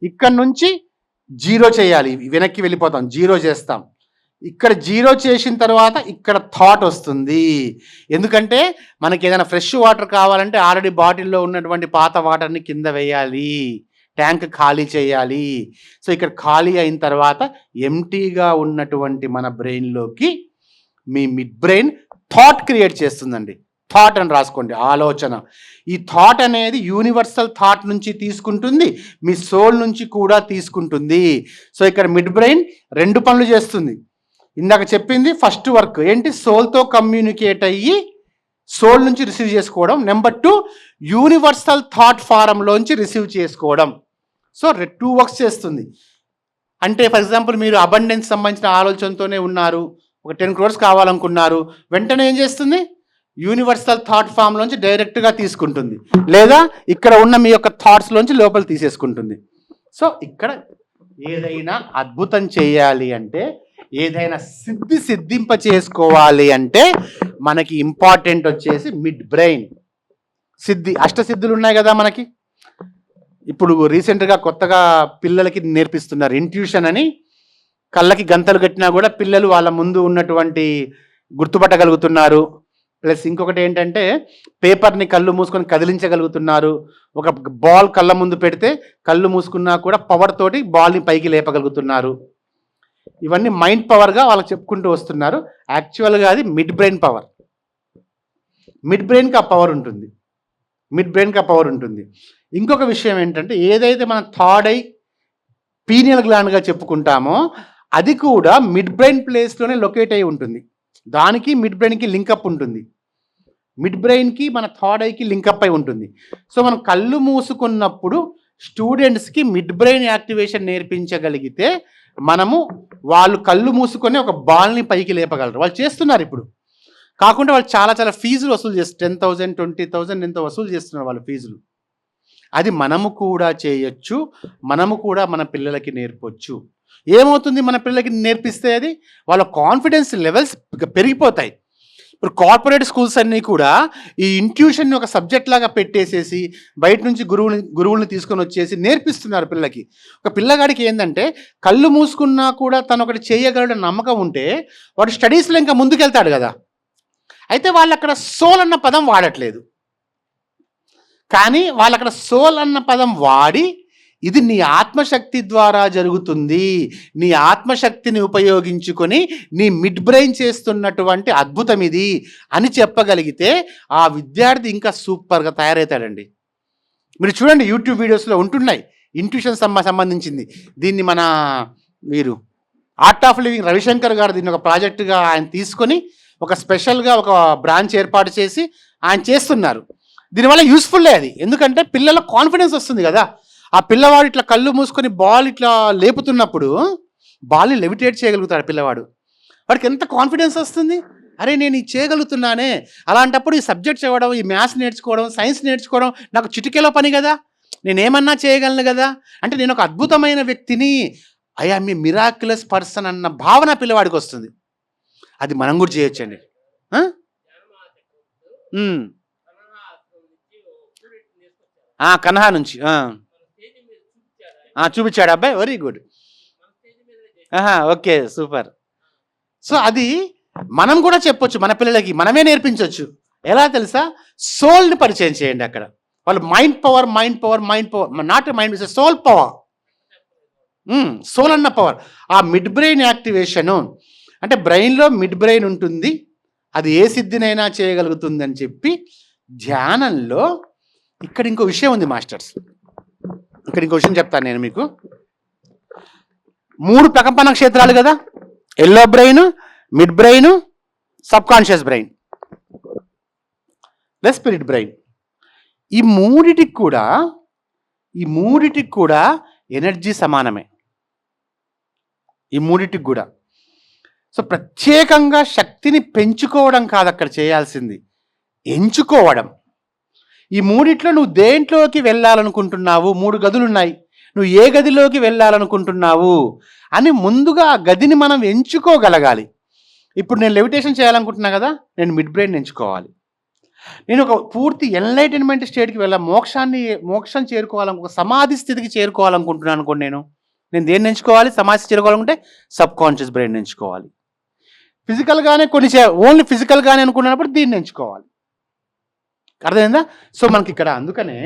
ఇక్కడ నుంచి 0 చేయాలి, వెనక్కి వెళ్ళిపోతాం, 0 చేస్తాం. ఇక్కడ 0 చేసిన తర్వాత ఇక్కడ థాట్ వస్తుంది. ఎందుకంటే మనకి ఏదైనా ఫ్రెష్ వాటర్ కావాలంటే ఆల్రెడీ బాటిల్లో ఉన్నటువంటి పాత వాటర్ని కింద వేయాలి, ట్యాంక్ ఖాళీ చేయాలి. సో ఇక్కడ ఖాళీ అయిన తర్వాత ఎంటీగా ఉన్నటువంటి మన బ్రెయిన్లోకి మీ మిడ్ బ్రెయిన్ థాట్ క్రియేట్ చేస్తుందండి. థాట్ అని రాసుకోండి, ఆలోచన. ఈ థాట్ అనేది యూనివర్సల్ థాట్ నుంచి తీసుకుంటుంది, మీ సోల్ నుంచి కూడా తీసుకుంటుంది. సో ఇక్కడ మిడ్ బ్రెయిన్ 2 పనులు చేస్తుంది. ఇందాక చెప్పింది ఫస్ట్ వర్క్ ఏంటి, సోల్తో కమ్యూనికేట్ అయ్యి సోల్ నుంచి రిసీవ్ చేసుకోవడం. నెంబర్ 2 యూనివర్సల్ థాట్ ఫారంలోంచి రిసీవ్ చేసుకోవడం. సో 2 వర్క్స్ చేస్తుంది. అంటే ఫర్ ఎగ్జాంపుల్ మీరు అబండెన్స్ సంబంధించిన ఆలోచనతోనే ఉన్నారు, ఒక 10 crores కావాలనుకున్నారు, వెంటనే ఏం చేస్తుంది, యూనివర్సల్ థాట్ ఫామ్లోంచి డైరెక్ట్గా తీసుకుంటుంది, లేదా ఇక్కడ ఉన్న మీ యొక్క థాట్స్లోంచి లోపల తీసేసుకుంటుంది. సో ఇక్కడ ఏదైనా అద్భుతం చేయాలి అంటే, ఏదైనా సిద్ధింప చేసుకోవాలి అంటే మనకి ఇంపార్టెంట్ వచ్చేసి మిడ్ బ్రెయిన్. అష్టసిద్ధులు ఉన్నాయి కదా మనకి. ఇప్పుడు రీసెంట్గా కొత్తగా పిల్లలకి నేర్పిస్తున్నారు ఇంట్యూషన్ అని. కళ్ళకి గంతలు కట్టినా కూడా పిల్లలు వాళ్ళ ముందు ఉన్నటువంటి గుర్తుపట్టగలుగుతున్నారు. ప్లస్ ఇంకొకటి ఏంటంటే పేపర్ని కళ్ళు మూసుకొని కదిలించగలుగుతున్నారు. ఒక బాల్ కళ్ళ ముందు పెడితే కళ్ళు మూసుకున్నా కూడా పవర్ తోటి బాల్ని పైకి లేపగలుగుతున్నారు. ఇవన్నీ మైండ్ పవర్గా వాళ్ళకి చెప్పుకుంటూ వస్తున్నారు. యాక్చువల్గా అది మిడ్ బ్రెయిన్ పవర్. మిడ్ బ్రెయిన్కి ఆ పవర్ ఉంటుంది. ఇంకొక విషయం ఏంటంటే, ఏదైతే మనం థర్డ్ ఐ పీనియల్ గ్లాండ్గా చెప్పుకుంటామో అది కూడా మిడ్ బ్రెయిన్ ప్లేస్లోనే లొకేట్ అయి ఉంటుంది. దానికి మిడ్ బ్రెయిన్కి లింకప్ ఉంటుంది. మిడ్ బ్రెయిన్కి మన థర్డ్ ఐకి లింకప్ అయి ఉంటుంది. సో మనం కళ్ళు మూసుకున్నప్పుడు స్టూడెంట్స్కి మిడ్ బ్రెయిన్ యాక్టివేషన్ నేర్పించగలిగితే మనము వాళ్ళు కళ్ళు మూసుకొని ఒక బాల్ని పైకి లేపగలరు. వాళ్ళు చేస్తున్నారు ఇప్పుడు. కాకుండా వాళ్ళు చాలా చాలా ఫీజులు వసూలు చేస్తారు, 10,000 20,000 ఎంతో వసూలు చేస్తున్నారు వాళ్ళు ఫీజులు. అది మనము కూడా చేయొచ్చు, మనము కూడా మన పిల్లలకి నేర్పొచ్చు. ఏమవుతుంది, మన పిల్లలకి నేర్పిస్తే అది వాళ్ళ కాన్ఫిడెన్స్ లెవెల్స్ పెరిగిపోతాయి. ఇప్పుడు కార్పొరేట్ స్కూల్స్ అన్నీ కూడా ఈ ఇంట్యూషన్ని ఒక సబ్జెక్ట్ లాగా పెట్టేసేసి బయట నుంచి గురువుల్ని తీసుకొని వచ్చేసి నేర్పిస్తున్నారు పిల్లలకి. ఒక పిల్లగాడికి ఏంటంటే కళ్ళు మూసుకున్నా కూడా తను ఒకటి చేయగలడని నమ్మకం ఉంటే వాడు స్టడీస్లో ఇంకా ముందుకెళ్తాడు కదా. అయితే వాళ్ళు అక్కడ సోల్ అన్న పదం వాడట్లేదు, కానీ వాళ్ళు అక్కడ సోల్ అన్న పదం వాడి ఇది నీ ఆత్మశక్తి ద్వారా జరుగుతుంది, నీ ఆత్మశక్తిని ఉపయోగించుకొని నీ మిడ్ బ్రెయిన్ చేస్తున్నటువంటి అద్భుతం ఇది అని చెప్పగలిగితే ఆ విద్యార్థి ఇంకా సూపర్గా తయారవుతాడండి. మీరు చూడండి, యూట్యూబ్ వీడియోస్లో ఉంటున్నాయి ఇంట్యూషన్ సంబంధించింది. దీన్ని మన వీరు ఆర్ట్ ఆఫ్ లివింగ్ రవిశంకర్ గారు దీన్ని ఒక ప్రాజెక్టుగా ఆయన తీసుకొని ఒక స్పెషల్గా ఒక బ్రాంచ్ ఏర్పాటు చేసి ఆయన చేస్తున్నారు. దీనివల్ల యూస్ఫుల్లే అది. ఎందుకంటే పిల్లల కాన్ఫిడెన్స్ వస్తుంది కదా. ఆ పిల్లవాడు ఇట్లా కళ్ళు మూసుకొని బాల్ ఇట్లా లేపుతున్నప్పుడు బాల్ని లెవిటేట్ చేయగలుగుతాడు పిల్లవాడు. వాడికి ఎంత కాన్ఫిడెన్స్ వస్తుంది, అరే నేను ఇది చేయగలుగుతున్నానే. అలాంటప్పుడు ఈ సబ్జెక్ట్స్ చదవడం, ఈ మ్యాథ్స్ నేర్చుకోవడం, సైన్స్ నేర్చుకోవడం నాకు చిటికెలో పని కదా, నేనేమన్నా చేయగలను కదా, అంటే నేను ఒక అద్భుతమైన వ్యక్తిని, I am a miraculous person అన్న భావన పిల్లవాడికి వస్తుంది. అది మనం కూడా చేయొచ్చండి. కన్హా నుంచి చూపించాడు అబ్బాయి, very good. Okay, super. So అది మనం కూడా చెప్పొచ్చు మన పిల్లలకి, మనమే నేర్పించవచ్చు. ఎలా తెలుసా, సోల్ని పరిచయం చేయండి. అక్కడ వాళ్ళు mind power, not mind, soul power, soul అన్న పవర్. ఆ మిడ్ బ్రెయిన్ యాక్టివేషను అంటే బ్రెయిన్లో మిడ్ బ్రెయిన్ ఉంటుంది, అది ఏ సిద్ధినైనా చేయగలుగుతుంది అని చెప్పి ధ్యానంలో. ఇక్కడ ఇంకో విషయం ఉంది మాస్టర్స్, ఇక్కడ ఇంకో విషయం చెప్తాను నేను మీకు. 3 ప్రకంపన క్షేత్రాలు కదా, yellow brain, mid brain, sub conscious brain, plus spirit brain. ఈ మూడిటికి కూడా ఎనర్జీ సమానమే. ఈ మూడిటికి కూడా. సో ప్రత్యేకంగా శక్తిని పెంచుకోవడం కాదు అక్కడ చేయాల్సింది, ఎంచుకోవడం. ఈ మూడిట్లో నువ్వు దేంట్లోకి వెళ్ళాలనుకుంటున్నావు, 3 గదులు ఉన్నాయి, నువ్వు ఏ గదిలోకి వెళ్ళాలనుకుంటున్నావు అని ముందుగా ఆ గదిని మనం ఎంచుకోగలగాలి. ఇప్పుడు నేను లెవిటేషన్ చేయాలనుకుంటున్నా కదా, నేను మిడ్ బ్రెయిన్ ఎంచుకోవాలి. నేను ఒక పూర్తి ఎన్లైటన్మెంట్ స్టేట్కి మోక్షం చేరుకోవాలను, సమాధి స్థితికి చేరుకోవాలనుకుంటున్నాను అనుకోండి. నేను దేన్ని ఎంచుకోవాలి? సమాధి చేరుకోవాలనుకుంటే సబ్ కాన్షియస్ బ్రెయిన్ ఎంచుకోవాలి. ఫిజికల్గానే ఓన్లీ ఫిజికల్గానే అనుకున్నప్పుడు దీన్ని ఎంచుకోవాలి. అర్థమైందా? సో మనకి ఇక్కడ అందుకనే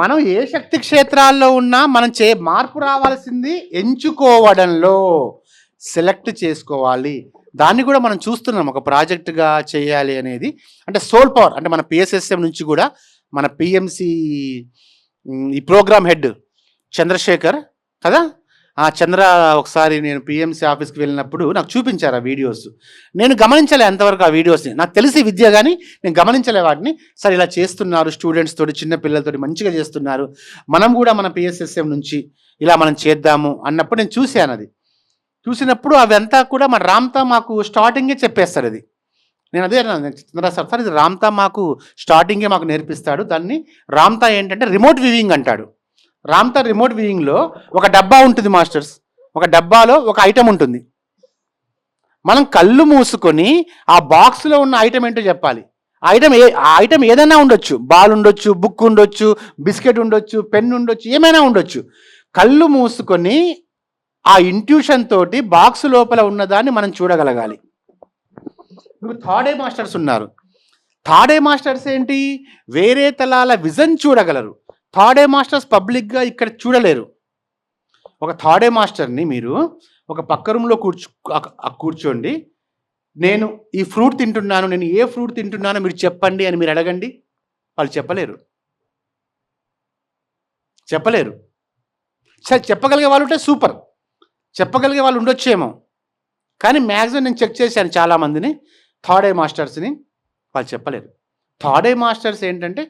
మనం ఏ శక్తి క్షేత్రాల్లో ఉన్నా మనం మార్పు రావాల్సింది ఎంచుకోవడంలో, సెలెక్ట్ చేసుకోవాలి. దాన్ని కూడా మనం చూస్తున్నాం ఒక ప్రాజెక్టుగా చేయాలి అనేది. అంటే సోల్ పవర్, అంటే మన పిఎస్ఎస్ఎం నుంచి కూడా మన పిఎంసి ఈ ప్రోగ్రామ్ హెడ్ చంద్రశేఖర్ కదా, ఆ చంద్ర ఒకసారి నేను పిఎంసి ఆఫీస్కి వెళ్ళినప్పుడు నాకు చూపించారు ఆ వీడియోస్. నేను గమనించలే అంతవరకు ఆ వీడియోస్ని. నాకు తెలిసి విద్య కానీ నేను గమనించలే వాటిని. సరే ఇలా చేస్తున్నారు, స్టూడెంట్స్ తోటి, చిన్న పిల్లలతోటి మంచిగా చేస్తున్నారు, మనం కూడా మన పిఎస్ఎస్ఎం నుంచి ఇలా మనం చేద్దాము అన్నప్పుడు నేను చూశాను. అది చూసినప్పుడు అవంతా కూడా మన రామ్తా మాకు స్టార్టింగే చెప్పేస్తాడు. అది నేను అదే చంద్ర సార్ ఇది రామ్తా మాకు స్టార్టింగే మాకు నేర్పిస్తాడు. దాన్ని రామ్తా ఏంటంటే రిమోట్ వ్యూయింగ్ అంటాడు. రామ్తా రిమోట్ వ్యూయింగ్లో ఒక డబ్బా ఉంటుంది మాస్టర్స్. ఒక డబ్బాలో ఒక ఐటమ్ ఉంటుంది. మనం కళ్ళు మూసుకొని ఆ బాక్స్లో ఉన్న ఐటమ్ ఏంటో చెప్పాలి. ఆ ఐటమ్ ఏదైనా ఉండొచ్చు, బాల్ ఉండొచ్చు, బుక్ ఉండొచ్చు, బిస్కెట్ ఉండొచ్చు, పెన్ ఉండొచ్చు, ఏమైనా ఉండొచ్చు. కళ్ళు మూసుకొని ఆ ఇంట్యూషన్ తోటి బాక్స్ లోపల ఉన్నదాన్ని మనం చూడగలగాలి. ఇప్పుడు థర్డ్ ఐ మాస్టర్స్ ఉన్నారు. థర్డ్ ఐ మాస్టర్స్ ఏంటి? వేరే తలాల విజన్ చూడగలరు. థర్డ్ ఐ మాస్టర్స్ పబ్లిక్గా ఇక్కడ చూడలేరు. ఒక థర్డ్ ఐ మాస్టర్ని మీరు ఒక పక్క రూమ్లో కూర్చోండి, నేను ఈ ఫ్రూట్ తింటున్నాను, నేను ఏ ఫ్రూట్ తింటున్నానో మీరు చెప్పండి అని మీరు అడగండి, వాళ్ళు చెప్పలేరు. సరే చెప్పగలిగే వాళ్ళు ఉంటే సూపర్, చెప్పగలిగే వాళ్ళు ఉండొచ్చేమో. కానీ మ్యాక్సిమం నేను చెక్ చేశాను చాలామందిని, థర్డ్ ఐ మాస్టర్స్ని, వాళ్ళు చెప్పలేరు. థర్డ్ ఐ మాస్టర్స్ ఏంటంటే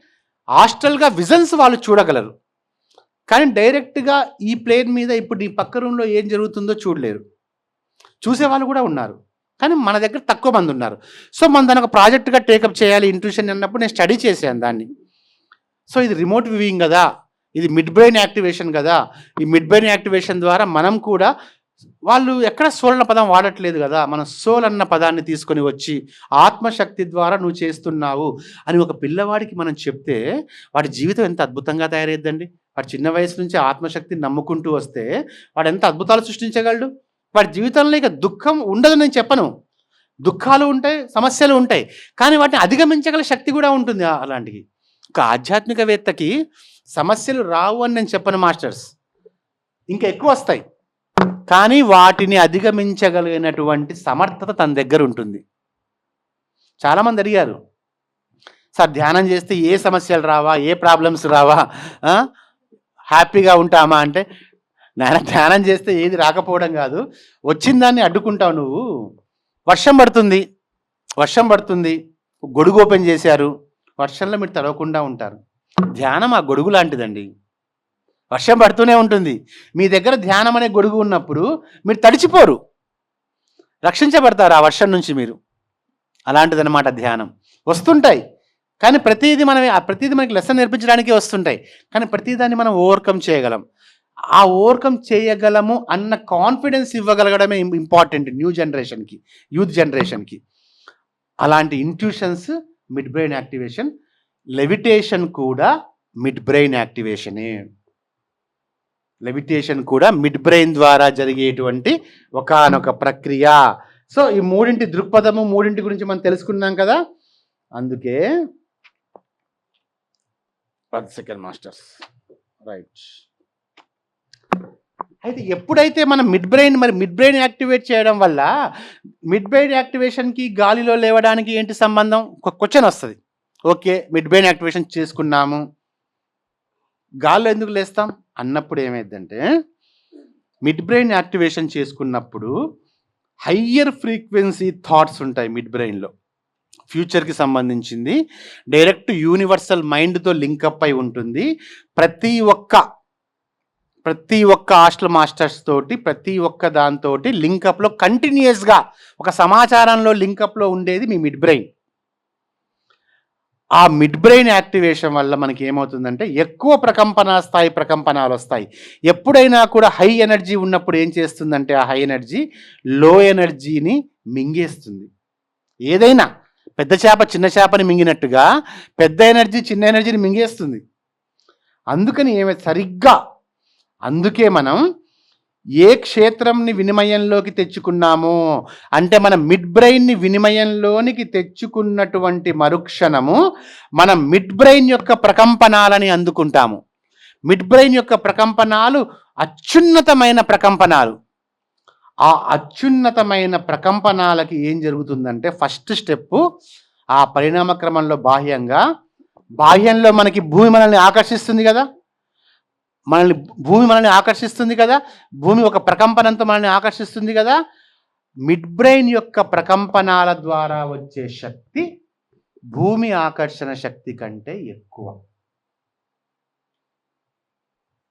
హాస్టల్గా విజన్స్ వాళ్ళు చూడగలరు, కానీ డైరెక్ట్గా ఈ ప్లేన్ మీద ఇప్పుడు నీ పక్క రూమ్లో ఏం జరుగుతుందో చూడలేరు. చూసేవాళ్ళు కూడా ఉన్నారు, కానీ మన దగ్గర తక్కువ మంది ఉన్నారు. సో మనం దాని ఒక ప్రాజెక్ట్గా టేకప్ చేయాలి ఇంట్యూషన్ అన్నప్పుడు నేను స్టడీ చేశాను దాన్ని. సో ఇది రిమోట్ వ్యూయింగ్ కదా, ఇది మిడ్ బ్రెయిన్ యాక్టివేషన్ కదా. ఈ మిడ్ బ్రెయిన్ యాక్టివేషన్ ద్వారా మనం కూడా, వాళ్ళు ఎక్కడ సోల్ అన్న పదం వాడట్లేదు కదా, మనం సోల్ అన్న పదాన్ని తీసుకొని వచ్చి ఆత్మశక్తి ద్వారా నువ్వు చేస్తున్నావు అని ఒక పిల్లవాడికి మనం చెప్తే వాడి జీవితం ఎంత అద్భుతంగా తయారైద్దండి. వాడు చిన్న వయసు నుంచి ఆత్మశక్తిని నమ్ముకుంటూ వస్తే వాడు ఎంత అద్భుతాలు సృష్టించగలడు. వాడి జీవితంలో ఇక దుఃఖం ఉండదు నేను చెప్పను, దుఃఖాలు ఉంటాయి, సమస్యలు ఉంటాయి, కానీ వాటిని అధిగమించగల శక్తి కూడా ఉంటుంది. అలాంటివి ఒక ఆధ్యాత్మికవేత్తకి సమస్యలు రావు అని నేను చెప్పను మాస్టర్స్, ఇంకా ఎక్కువ వస్తాయి, కానీ వాటిని అధిగమించగలిగినటువంటి సమర్థత తన దగ్గర ఉంటుంది. చాలామంది అడిగారు, సార్ ధ్యానం చేస్తే ఏ సమస్యలు రావా, ఏ ప్రాబ్లమ్స్ రావా, హ్యాపీగా ఉంటామా అంటే, నాయన ధ్యానం చేస్తే ఏది రాకపోవడం కాదు, వచ్చిన దాన్ని అడ్డుకుంటావు నువ్వు. వర్షం పడుతుంది, గొడుగు ఓపెన్ చేశారు, వర్షంలో మీరు తడవకుండా ఉంటారు. ధ్యానం ఆ గొడుగు లాంటిదండి. వర్షం పడుతూనే ఉంటుంది, మీ దగ్గర ధ్యానం అనే గొడుగు ఉన్నప్పుడు మీరు తడిచిపోరు, రక్షించబడతారు ఆ వర్షం నుంచి మీరు. అలాంటిదన్నమాట ధ్యానం. వస్తుంటాయి కానీ ప్రతిదీ మనకి లెసన్ నేర్పించడానికి వస్తుంటాయి, కానీ ప్రతిదాన్ని మనం ఓవర్కమ్ చేయగలం. ఆ ఓవర్కమ్ చేయగలము అన్న కాన్ఫిడెన్స్ ఇవ్వగలగడమే ఇంపార్టెంట్ యూత్ జనరేషన్కి. అలాంటి intuitions mid brain activation. Levitation కూడా మిడ్ బ్రెయిన్ యాక్టివేషనే. లెవిటేషన్ కూడా మిడ్ బ్రెయిన్ ద్వారా జరిగేటువంటి ఒకానొక ప్రక్రియ. సో ఈ మూడింటి దృక్పథము, మూడింటి గురించి మనం తెలుసుకున్నాం కదా. అందుకే 1 సెకండ్ మాస్టర్స్, రైట్. అయితే ఎప్పుడైతే మనం మిడ్ బ్రెయిన్ యాక్టివేట్ చేయడం వల్ల, మిడ్ బ్రెయిన్ యాక్టివేషన్కి గాలిలో లేవడానికి ఏంటి సంబంధం? క్వశ్చన్ వస్తుంది. ఓకే, మిడ్ బ్రెయిన్ యాక్టివేషన్ చేసుకున్నాము, గాల్లో ఎందుకు లేస్తాం అన్నప్పుడు ఏమైందంటే, మిడ్ బ్రెయిన్ యాక్టివేషన్ చేసుకున్నప్పుడు హయ్యర్ ఫ్రీక్వెన్సీ థాట్స్ ఉంటాయి మిడ్ బ్రెయిన్లో. ఫ్యూచర్కి సంబంధించింది, డైరెక్ట్ యూనివర్సల్ మైండ్తో లింకప్ అయి ఉంటుంది. ప్రతి ఒక్క హాస్టల్ మాస్టర్స్ తోటి, ప్రతి ఒక్క దాంతో లింకప్లో కంటిన్యూస్గా ఒక సమాచారంలో లింకప్లో ఉండేది మీ మిడ్ బ్రెయిన్. ఆ మిడ్ బ్రెయిన్ యాక్టివేషన్ వల్ల మనకి ఏమవుతుందంటే ఎక్కువ ప్రకంపనాలు వస్తాయి. ఎప్పుడైనా కూడా హై ఎనర్జీ ఉన్నప్పుడు ఏం చేస్తుందంటే ఆ హై ఎనర్జీ లో ఎనర్జీని మింగేస్తుంది. ఏదైనా పెద్ద చేప చిన్న చేపని మింగినట్టుగా పెద్ద ఎనర్జీ చిన్న ఎనర్జీని మింగేస్తుంది. అందుకని సరిగ్గా అందుకే మనం ఏ క్షేత్రంని వినిమయంలోకి తెచ్చుకున్నామో అంటే మన మిడ్ బ్రెయిన్ని వినిమయంలోనికి తెచ్చుకున్నటువంటి మరుక్షణము మనం మిడ్ బ్రెయిన్ యొక్క ప్రకంపనాలని అందుకుంటాము. మిడ్ బ్రెయిన్ యొక్క ప్రకంపనాలు అత్యున్నతమైన ప్రకంపనాలు. ఆ అత్యున్నతమైన ప్రకంపనాలకి ఏం జరుగుతుందంటే ఫస్ట్ స్టెప్ ఆ పరిణామ క్రమంలో బాహ్యంలో మనకి భూమి మనల్ని ఆకర్షిస్తుంది కదా, భూమి మనల్ని ఆకర్షిస్తుంది కదా, భూమి ఒక ప్రకంపనంతో మనల్ని ఆకర్షిస్తుంది కదా. మిడ్ బ్రెయిన్ యొక్క ప్రకంపనాల ద్వారా వచ్చే శక్తి భూమి ఆకర్షణ శక్తి కంటే ఎక్కువ.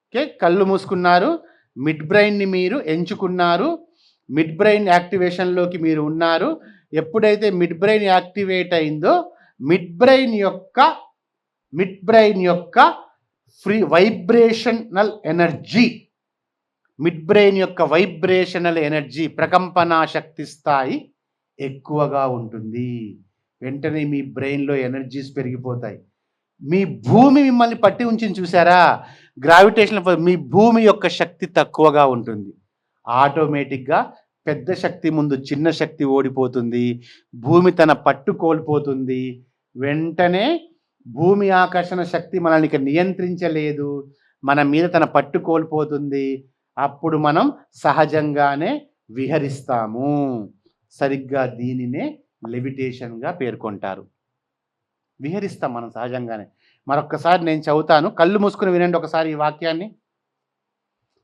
ఓకే, కళ్ళు మూసుకున్నారు, మిడ్ బ్రెయిన్ని మీరు ఎంచుకున్నారు, మిడ్ బ్రెయిన్ యాక్టివేషన్లోకి మీరు ఉన్నారు. ఎప్పుడైతే మిడ్ బ్రెయిన్ యాక్టివేట్ అయిందో మిడ్ బ్రెయిన్ యొక్క free vibrational energy, mid brain యొక్క వైబ్రేషనల్ ఎనర్జీ ప్రకంపనా శక్తి స్థాయి ఎక్కువగా ఉంటుంది. వెంటనే మీ బ్రెయిన్లో ఎనర్జీస్ పెరిగిపోతాయి. మీ భూమి మిమ్మల్ని పట్టి ఉంచింది చూసారా, గ్రావిటేషన్, మీ భూమి యొక్క శక్తి తక్కువగా ఉంటుంది. ఆటోమేటిక్గా పెద్ద శక్తి ముందు చిన్న శక్తి ఓడిపోతుంది, భూమి తన పట్టు కోల్పోతుంది. వెంటనే భూమి ఆకర్షణ శక్తి మనల్ని ఇక నియంత్రించలేదు, మన మీద తన పట్టు కోల్పోతుంది. అప్పుడు మనం సహజంగానే విహరిస్తాము. సరిగ్గా దీనినే లెవిటేషన్గా పేర్కొంటారు. విహరిస్తాం మనం సహజంగానే. మరొక్కసారి నేను చదువుతాను, కళ్ళు మూసుకుని వినండి ఒకసారి ఈ వాక్యాన్ని.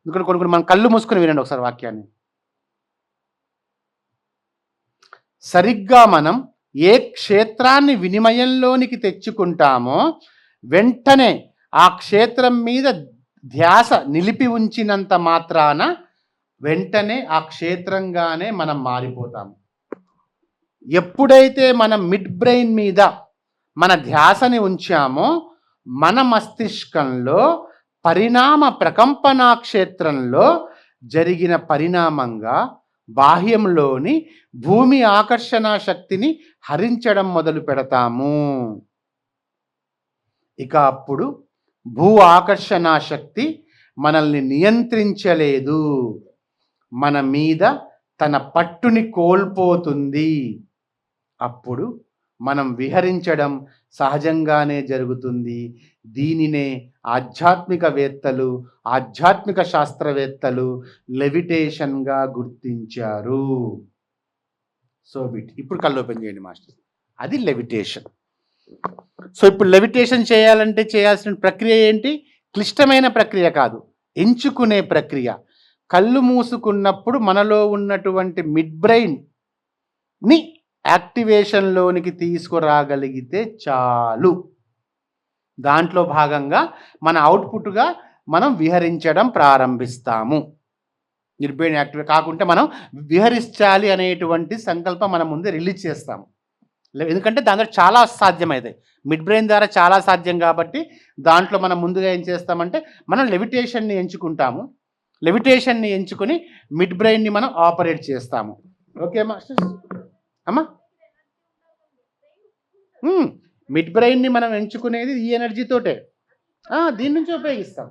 ఎందుకంటే కొన్ని మనం కళ్ళు మూసుకుని వినండి ఒకసారి వాక్యాన్ని. సరిగ్గా మనం ఏ క్షేత్రాన్ని వినిమయంలోనికి తెచ్చుకుంటామో వెంటనే ఆ క్షేత్రం మీద ధ్యాస నిలిపి ఉంచినంత మాత్రాన వెంటనే ఆ క్షేత్రంగానే మనం మారిపోతాము. ఎప్పుడైతే మనం మిడ్ బ్రెయిన్ మీద మన ధ్యాసని ఉంచామో మన మస్తిష్కంలో పరిణామ ప్రకంపనా క్షేత్రంలో జరిగిన పరిణామంగా బాహ్యంలోని భూమి ఆకర్షణ శక్తిని హరించడం మొదలు పెడతాము. ఇక అప్పుడు భూ ఆకర్షణ శక్తి మనల్ని నియంత్రించలేదు, మన మీద తన పట్టుని కోల్పోతుంది. అప్పుడు మనం విహరించడం సహజంగానే జరుగుతుంది. దీనినే ఆధ్యాత్మికవేత్తలు, ఆధ్యాత్మిక శాస్త్రవేత్తలు లెవిటేషన్గా గుర్తించారు. సో ఇప్పుడు కళ్ళు ఓపెన్ చేయండి మాస్టర్, అది లెవిటేషన్. సో ఇప్పుడు లెవిటేషన్ చేయాలంటే చేయాల్సిన ప్రక్రియ ఏంటి? క్లిష్టమైన ప్రక్రియ కాదు, ఎంచుకునే ప్రక్రియ. కళ్ళు మూసుకున్నప్పుడు మనలో ఉన్నటువంటి మిడ్ బ్రెయిన్ని యాక్టివేషన్లోనికి తీసుకురాగలిగితే చాలు. దాంట్లో భాగంగా మన అవుట్పుట్గా మనం విహరించడం ప్రారంభిస్తాము. మిడ్ బ్రెయిన్ యాక్టివేట్ కాకుంటే మనం విహరించాలి అనేటువంటి సంకల్పం మన ముందే రిలీజ్ చేస్తాము. ఎందుకంటే దాంట్లో చాలా సాధ్యమవుతాయి, మిడ్ బ్రెయిన్ ద్వారా చాలా సాధ్యం కాబట్టి దాంట్లో మనం ముందుగా ఏం చేస్తామంటే మనం లెవిటేషన్ని ఎంచుకుంటాము. లెవిటేషన్ని ఎంచుకొని మిడ్ బ్రెయిన్ని మనం ఆపరేట్ చేస్తాము. ఓకే మాస్టర్స్ అమ్మా, మిడ్ బ్రెయిన్ని మనం ఎంచుకునేది ఈ ఎనర్జీతోటే, దీని నుంచి ఉపయోగిస్తాం.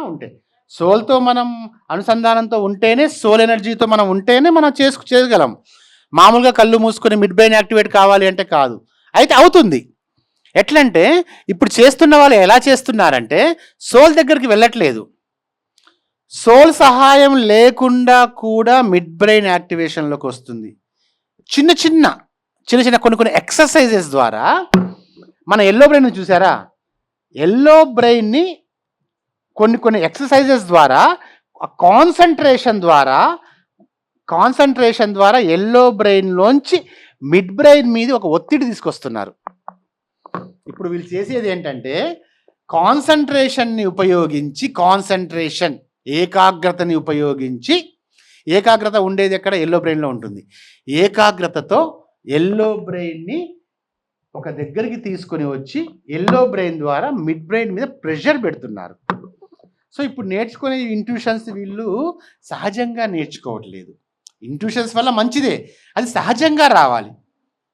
ఉంటే సోల్తో మనం అనుసంధానంతో ఉంటేనే, సోల్ ఎనర్జీతో మనం ఉంటేనే మనం చేయగలం. మామూలుగా కళ్ళు మూసుకొని మిడ్ బ్రెయిన్ యాక్టివేట్ కావాలి అంటే కాదు. అయితే అవుతుంది. ఎట్లంటే ఇప్పుడు చేస్తున్న వాళ్ళు ఎలా చేస్తున్నారంటే సోల్ దగ్గరికి వెళ్ళట్లేదు, సోల్ సహాయం లేకుండా కూడా మిడ్ బ్రెయిన్ యాక్టివేషన్లోకి వస్తుంది. చిన్న చిన్న కొన్ని ఎక్సర్సైజెస్ ద్వారా మన ఎల్లో బ్రెయిన్ చూసారా, ఎల్లో బ్రెయిన్ని కొన్ని ఎక్సర్సైజెస్ ద్వారా కాన్సన్ట్రేషన్ ద్వారా ఎల్లో బ్రెయిన్లోంచి మిడ్ బ్రెయిన్ మీద ఒక ఒత్తిడి తీసుకొస్తున్నారు. ఇప్పుడు వీళ్ళు చేసేది ఏంటంటే కాన్సన్ట్రేషన్ని ఉపయోగించి, ఏకాగ్రతని ఉపయోగించి, ఏకాగ్రత ఉండేది ఎక్కడ? ఎల్లో బ్రెయిన్లో ఉంటుంది. ఏకాగ్రతతో ఎల్లో బ్రెయిన్ని ఒక దగ్గరికి తీసుకొని వచ్చి ఎల్లో బ్రెయిన్ ద్వారా మిడ్ బ్రెయిన్ మీద ప్రెషర్ పెడుతున్నారు. సో ఇప్పుడు నేర్చుకునే ఇంట్యూషన్స్ వీళ్ళు సహజంగా నేర్చుకోవట్లేదు. ఇంట్యూషన్స్ వల్ల మంచిదే, అది సహజంగా రావాలి.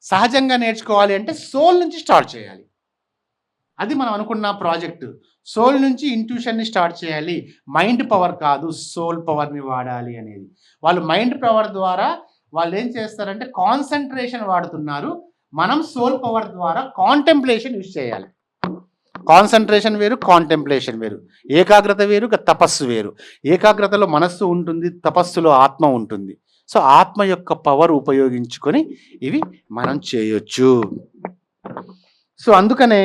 సహజంగా నేర్చుకోవాలి అంటే సోల్ నుంచి స్టార్ట్ చేయాలి. అది మనం అనుకున్న ప్రాజెక్టు. సోల్ నుంచి ఇంట్యూషన్ని స్టార్ట్ చేయాలి. మైండ్ పవర్ కాదు, సోల్ పవర్‌ని వాడాలి అనేది. వాళ్ళు మైండ్ పవర్ ద్వారా వాళ్ళేం చేస్తారంటే కాన్సంట్రేషన్ వాడుతున్నారు. మనం సోల్ పవర్ ద్వారా కాంటెంప్లేషన్ యూజ్ చేయాలి. కాన్సంట్రేషన్ వేరు, కాంటెంప్లేషన్ వేరు. ఏకాగ్రత వేరు, తపస్సు వేరు. ఏకాగ్రతలో మనస్సు ఉంటుంది, తపస్సులో ఆత్మ ఉంటుంది. సో ఆత్మ యొక్క పవర్ ఉపయోగించుకొని ఇవి మనం చేయొచ్చు. సో అందుకనే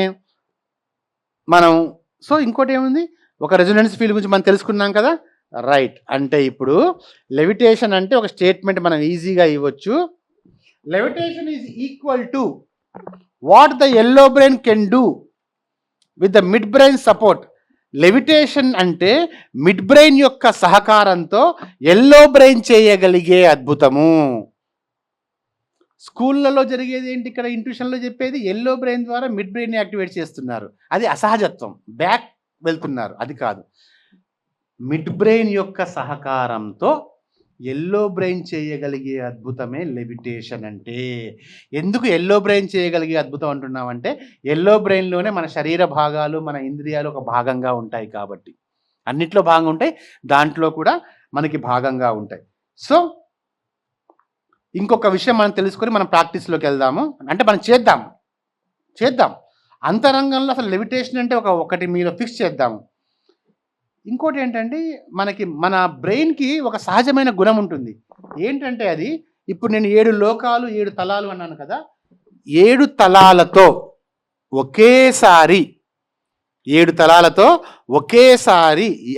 మనం ఇంకోటి ఏముంది, ఒక రెజొనెన్స్ ఫీల్డ్ గురించి మనం తెలుసుకున్నాం కదా, రైట్. అంటే ఇప్పుడు లెవిటేషన్ అంటే ఒక స్టేట్మెంట్ మనం ఈజీగా ఇవ్వచ్చు. Levitation is equal to what the yellow brain can do with the mid brain support. Levitation అంటే మిడ్ బ్రెయిన్ యొక్క సహకారంతో ఎల్లో బ్రెయిన్ చేయగలిగే అద్భుతము. స్కూళ్ళలో జరిగేది ఏంటి, ఇక్కడ ఇంట్యూషన్లో చెప్పేది ఎల్లో బ్రెయిన్ ద్వారా మిడ్ బ్రెయిన్ యాక్టివేట్ చేస్తున్నారు. అది అసహజత్వం, బ్యాక్ వెళ్తున్నారు. అది కాదు, మిడ్ బ్రెయిన్ యొక్క సహకారంతో ఎల్లో బ్రెయిన్ చేయగలిగే అద్భుతమే లెవిటేషన్ అంటే. ఎందుకు ఎల్లో బ్రెయిన్ చేయగలిగే అద్భుతం అంటున్నామంటే ఎల్లో బ్రెయిన్లోనే మన శరీర భాగాలు, మన ఇంద్రియాలు ఒక భాగంగా ఉంటాయి కాబట్టి. అన్నిట్లో భాగంగా ఉంటాయి, దాంట్లో కూడా మనకి భాగంగా ఉంటాయి. సో ఇంకొక విషయం మనం తెలుసుకొని మనం ప్రాక్టీస్లోకి వెళ్దాము. అంటే మనం చేద్దాం అంతరంగంలో అసలు లెవిటేషన్ అంటే ఒకటి మీరు ఫిక్స్ చేద్దాము. ఇంకోటి ఏంటంటే మన బ్రెయిన్కి ఒక సహజమైన గుణం ఉంటుంది. ఏంటంటే అది, ఇప్పుడు నేను 7 లోకాలు 7 తలాలు అన్నాను కదా, 7 తలాలతో ఒకేసారి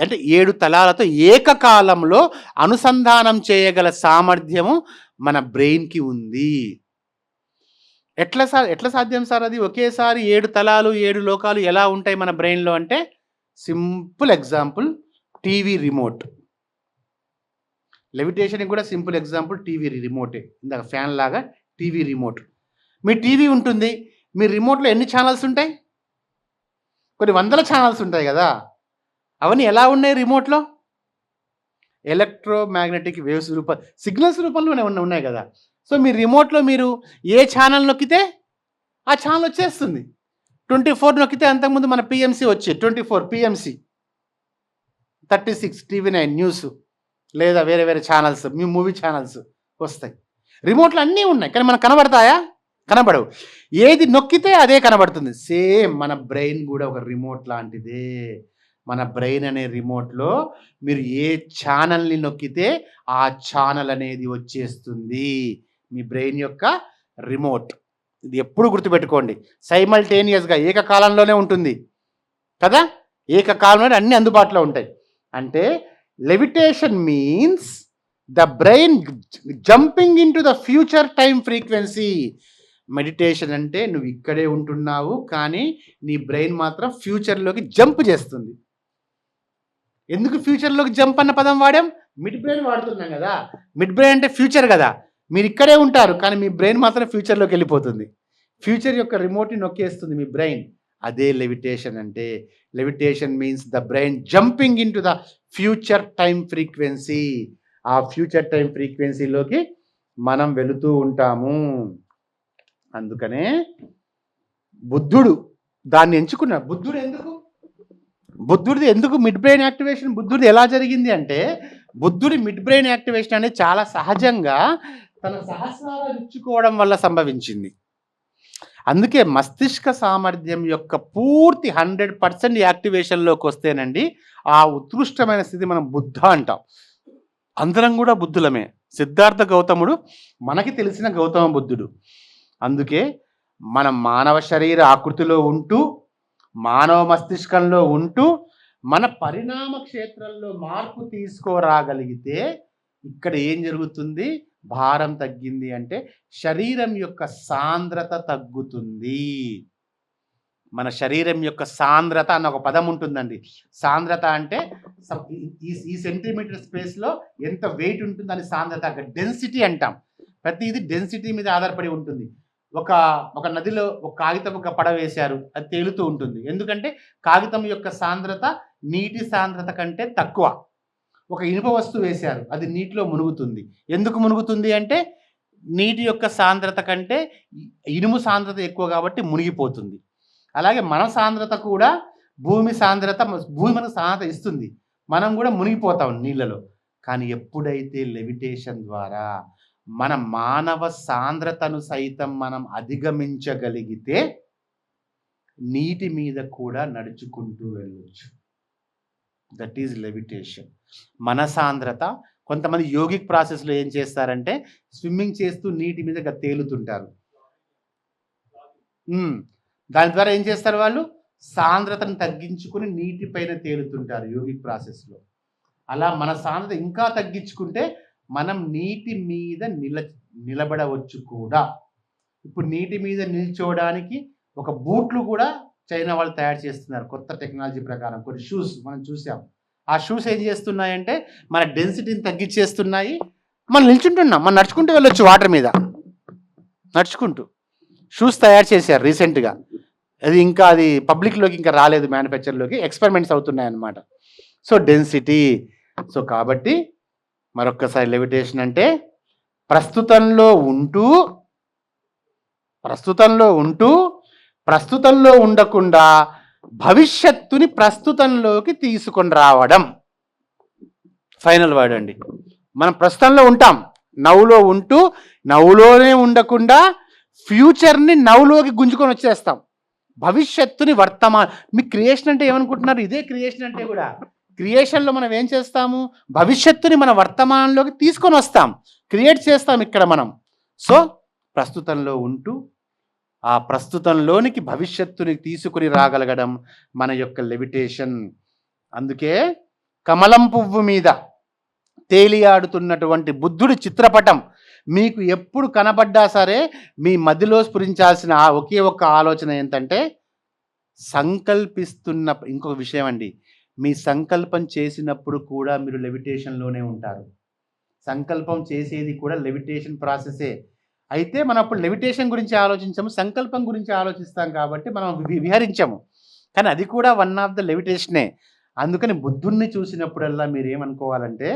అంటే 7 తలాలతో ఏకకాలంలో అనుసంధానం చేయగల సామర్థ్యము మన బ్రెయిన్కి ఉంది. ఎట్లా సాధ్యం సార్ అది? ఒకేసారి 7 తలాలు 7 లోకాలు ఎలా ఉంటాయి మన బ్రెయిన్లో అంటే, సింపుల్ ఎగ్జాంపుల్ టీవీ రిమోట్. లెవిటేషన్కి కూడా సింపుల్ ఎగ్జాంపుల్ టీవీ రిమోటే. ఇందాక ఫ్యాన్ లాగా టీవీ రిమోట్. మీ టీవీ ఉంటుంది, మీ రిమోట్లో ఎన్ని ఛానల్స్ ఉంటాయి? కొన్ని వందల ఛానల్స్ ఉంటాయి కదా. అవన్నీ ఎలా ఉన్నాయి రిమోట్లో? ఎలక్ట్రోమాగ్నెటిక్ వేవ్స్ సిగ్నల్స్ రూపంలోనే ఉన్నాయి కదా. సో మీ రిమోట్లో మీరు ఏ ఛానల్ నొక్కితే ఆ ఛానల్ వచ్చేస్తుంది. 24 నొక్కితే అంతకుముందు మన పిఎంసి వచ్చే 24 పిఎంసి, 36 టీవీ9 న్యూస్, లేదా వేరే ఛానల్స్, మీ మూవీ ఛానల్స్ వస్తాయి. రిమోట్లు అన్నీ ఉన్నాయి, కానీ మనకు కనబడతాయా? కనబడవు. ఏది నొక్కితే అదే కనబడుతుంది. సేమ్ మన బ్రెయిన్ కూడా ఒక రిమోట్ లాంటిదే. మన బ్రెయిన్ అనే రిమోట్లో మీరు ఏ ఛానల్ని నొక్కితే ఆ ఛానల్ అనేది వచ్చేస్తుంది. మీ బ్రెయిన్ యొక్క రిమోట్. ఇది ఎప్పుడు గుర్తుపెట్టుకోండి. సైమల్టేనియస్గా ఏకకాలంలోనే ఉంటుంది కదా, ఏకకాలంలో అన్ని అందుబాటులో ఉంటాయి. అంటే levitation means the brain jumping in to the future time frequency. Meditation అంటే నువ్వు ఇక్కడే ఉంటున్నావు, కానీ నీ బ్రెయిన్ మాత్రం ఫ్యూచర్లోకి జంప్ చేస్తుంది. ఎందుకు ఫ్యూచర్లోకి జంప్ అన్న పదం వాడాం? మిడ్ బ్రెయిన్ వాడుతున్నాం కదా. మిడ్ బ్రెయిన్ అంటే ఫ్యూచర్ కదా. మీరు ఇక్కడే ఉంటారు, కానీ మీ బ్రెయిన్ మాత్రం ఫ్యూచర్లోకి వెళ్ళిపోతుంది. ఫ్యూచర్ యొక్క రిమోట్ని నొక్కేస్తుంది మీ బ్రెయిన్. అదే లెవిటేషన్ అంటే. Levitation means the brain jumping in to the future time frequency. ఆ ఫ్యూచర్ టైం ఫ్రీక్వెన్సీలోకి మనం వెళుతూ ఉంటాము. అందుకనే బుద్ధుడు దాన్ని ఎంచుకున్నాడు. బుద్ధుడిది ఎందుకు మిడ్ బ్రెయిన్ యాక్టివేషన్ బుద్ధుడిది ఎలా జరిగింది అంటే, బుద్ధుడి మిడ్ బ్రెయిన్ యాక్టివేషన్ అనేది చాలా సహజంగా తన సహస్రాలు ఇచ్చుకోవడం వల్ల సంభవించింది. అందుకే మస్తిష్క సామర్థ్యం యొక్క పూర్తి 100% యాక్టివేషన్లోకి వస్తేనండి ఆ ఉత్కృష్టమైన స్థితి మనం బుద్ధ అంటాం. అందరం కూడా బుద్ధులమే. సిద్ధార్థ గౌతముడు మనకి తెలిసిన గౌతమ బుద్ధుడు. అందుకే మనం మానవ శరీర ఆకృతిలో ఉంటూ, మానవ మస్తిష్కంలో ఉంటూ, మన పరిణామ క్షేత్రంలో మార్పు తీసుకోరాగలిగితే ఇక్కడ ఏం జరుగుతుంది? భారం తగ్గింది అంటే శరీరం యొక్క సాంద్రత తగ్గుతుంది. మన శరీరం యొక్క సాంద్రత అన్న ఒక పదం ఉంటుందండి. సాంద్రత అంటే ఈ సెంటీమీటర్ స్పేస్లో ఎంత వెయిట్ ఉంటుంది అని సాంద్రత, డెన్సిటీ అంటాం. ప్రతిది డెన్సిటీ మీద ఆధారపడి ఉంటుంది. ఒక నదిలో ఒక కాగితం ఒక పడవ వేశారు, అది తేలుతూ ఉంటుంది. ఎందుకంటే కాగితం యొక్క సాంద్రత నీటి సాంద్రత కంటే తక్కువ. ఒక ఇనుప వస్తువు వేశారు, అది నీటిలో మునుగుతుంది. ఎందుకు మునుగుతుంది అంటే నీటి యొక్క సాంద్రత కంటే ఇనుము సాంద్రత ఎక్కువ కాబట్టి మునిగిపోతుంది. అలాగే మన సాంద్రత కూడా భూమి మనకు సాంద్రత ఇస్తుంది, మనం కూడా మునిగిపోతాం నీళ్ళలో. కానీ ఎప్పుడైతే లెవిటేషన్ ద్వారా మన మానవ సాంద్రతను సైతం మనం అధిగమించగలిగితే నీటి మీద కూడా నడుచుకుంటూ వెళ్ళొచ్చు. That is levitation. మన సాంద్రత, కొంతమంది యోగిక్ ప్రాసెస్లో ఏం చేస్తారంటే స్విమ్మింగ్ చేస్తూ నీటి మీద తేలుతుంటారు. దాని ద్వారా ఏం చేస్తారు, వాళ్ళు సాంద్రతను తగ్గించుకుని నీటి పైన తేలుతుంటారు యోగిక్ ప్రాసెస్లో. అలా మన సాంద్రత ఇంకా తగ్గించుకుంటే మనం నీటి మీద నిలబడవచ్చు కూడా. ఇప్పుడు నీటి మీద నిల్చోవడానికి ఒక బూట్లు కూడా చైనా వాళ్ళు తయారు చేస్తున్నారు కొత్త టెక్నాలజీ ప్రకారం. కొన్ని షూస్ మనం చూసాం. ఆ షూస్ ఏం చేస్తున్నాయంటే మన డెన్సిటీని తగ్గించేస్తున్నాయి. మనం నిల్చుంటున్నాం, మనం నడుచుకుంటూ వెళ్ళొచ్చు వాటర్ మీద నడుచుకుంటూ. షూస్ తయారు చేశారు రీసెంట్గా. అది పబ్లిక్లోకి ఇంకా రాలేదు, మ్యానుఫ్యాక్చర్లోకి ఎక్స్పెరిమెంట్స్ అవుతున్నాయి అన్నమాట. So density. సో కాబట్టి మరొక్కసారి లెవిటేషన్ అంటే ప్రస్తుతంలో ఉండకుండా భవిష్యత్తుని ప్రస్తుతంలోకి తీసుకొని రావడం ఫైనల్ వర్డ్ అండి. మనం ప్రస్తుతంలో ఉంటాం, నవ్వులో ఉంటూ నవ్వులోనే ఉండకుండా ఫ్యూచర్ని నవ్వులోకి గుంజుకొని వచ్చేస్తాం. భవిష్యత్తుని మీ క్రియేషన్ అంటే ఏమనుకుంటున్నారు? ఇదే క్రియేషన్ అంటే కూడా. క్రియేషన్లో మనం ఏం చేస్తాము, భవిష్యత్తుని మన వర్తమానంలోకి తీసుకొని వస్తాం, క్రియేట్ చేస్తాం ఇక్కడ మనం. సో ప్రస్తుతంలో ఉంటూ ఆ ప్రస్తుతంలోనికి భవిష్యత్తుని తీసుకుని రాగలగడం మన యొక్క లెవిటేషన్. అందుకే కమలం పువ్వు మీద తేలియాడుతున్నటువంటి బుద్ధుడి చిత్రపటం మీకు ఎప్పుడు కనబడ్డా సరే మీ మదిలో స్ఫురించాల్సిన ఒకే ఒక్క ఆలోచన ఏంటంటే ఇంకొక విషయం అండి, మీ సంకల్పం చేసినప్పుడు కూడా మీరు లెవిటేషన్లోనే ఉంటారు. సంకల్పం చేసేది కూడా లెవిటేషన్ ప్రాసెసే. అయితే మనం అప్పుడు లెవిటేషన్ గురించి ఆలోచించాము, సంకల్పం గురించి ఆలోచిస్తాం కాబట్టి మనం విహరించాము. కానీ అది కూడా వన్ ఆఫ్ ద లెవిటేషనే. అందుకని బుద్ధుణ్ణి చూసినప్పుడల్లా మీరు ఏమనుకోవాలంటే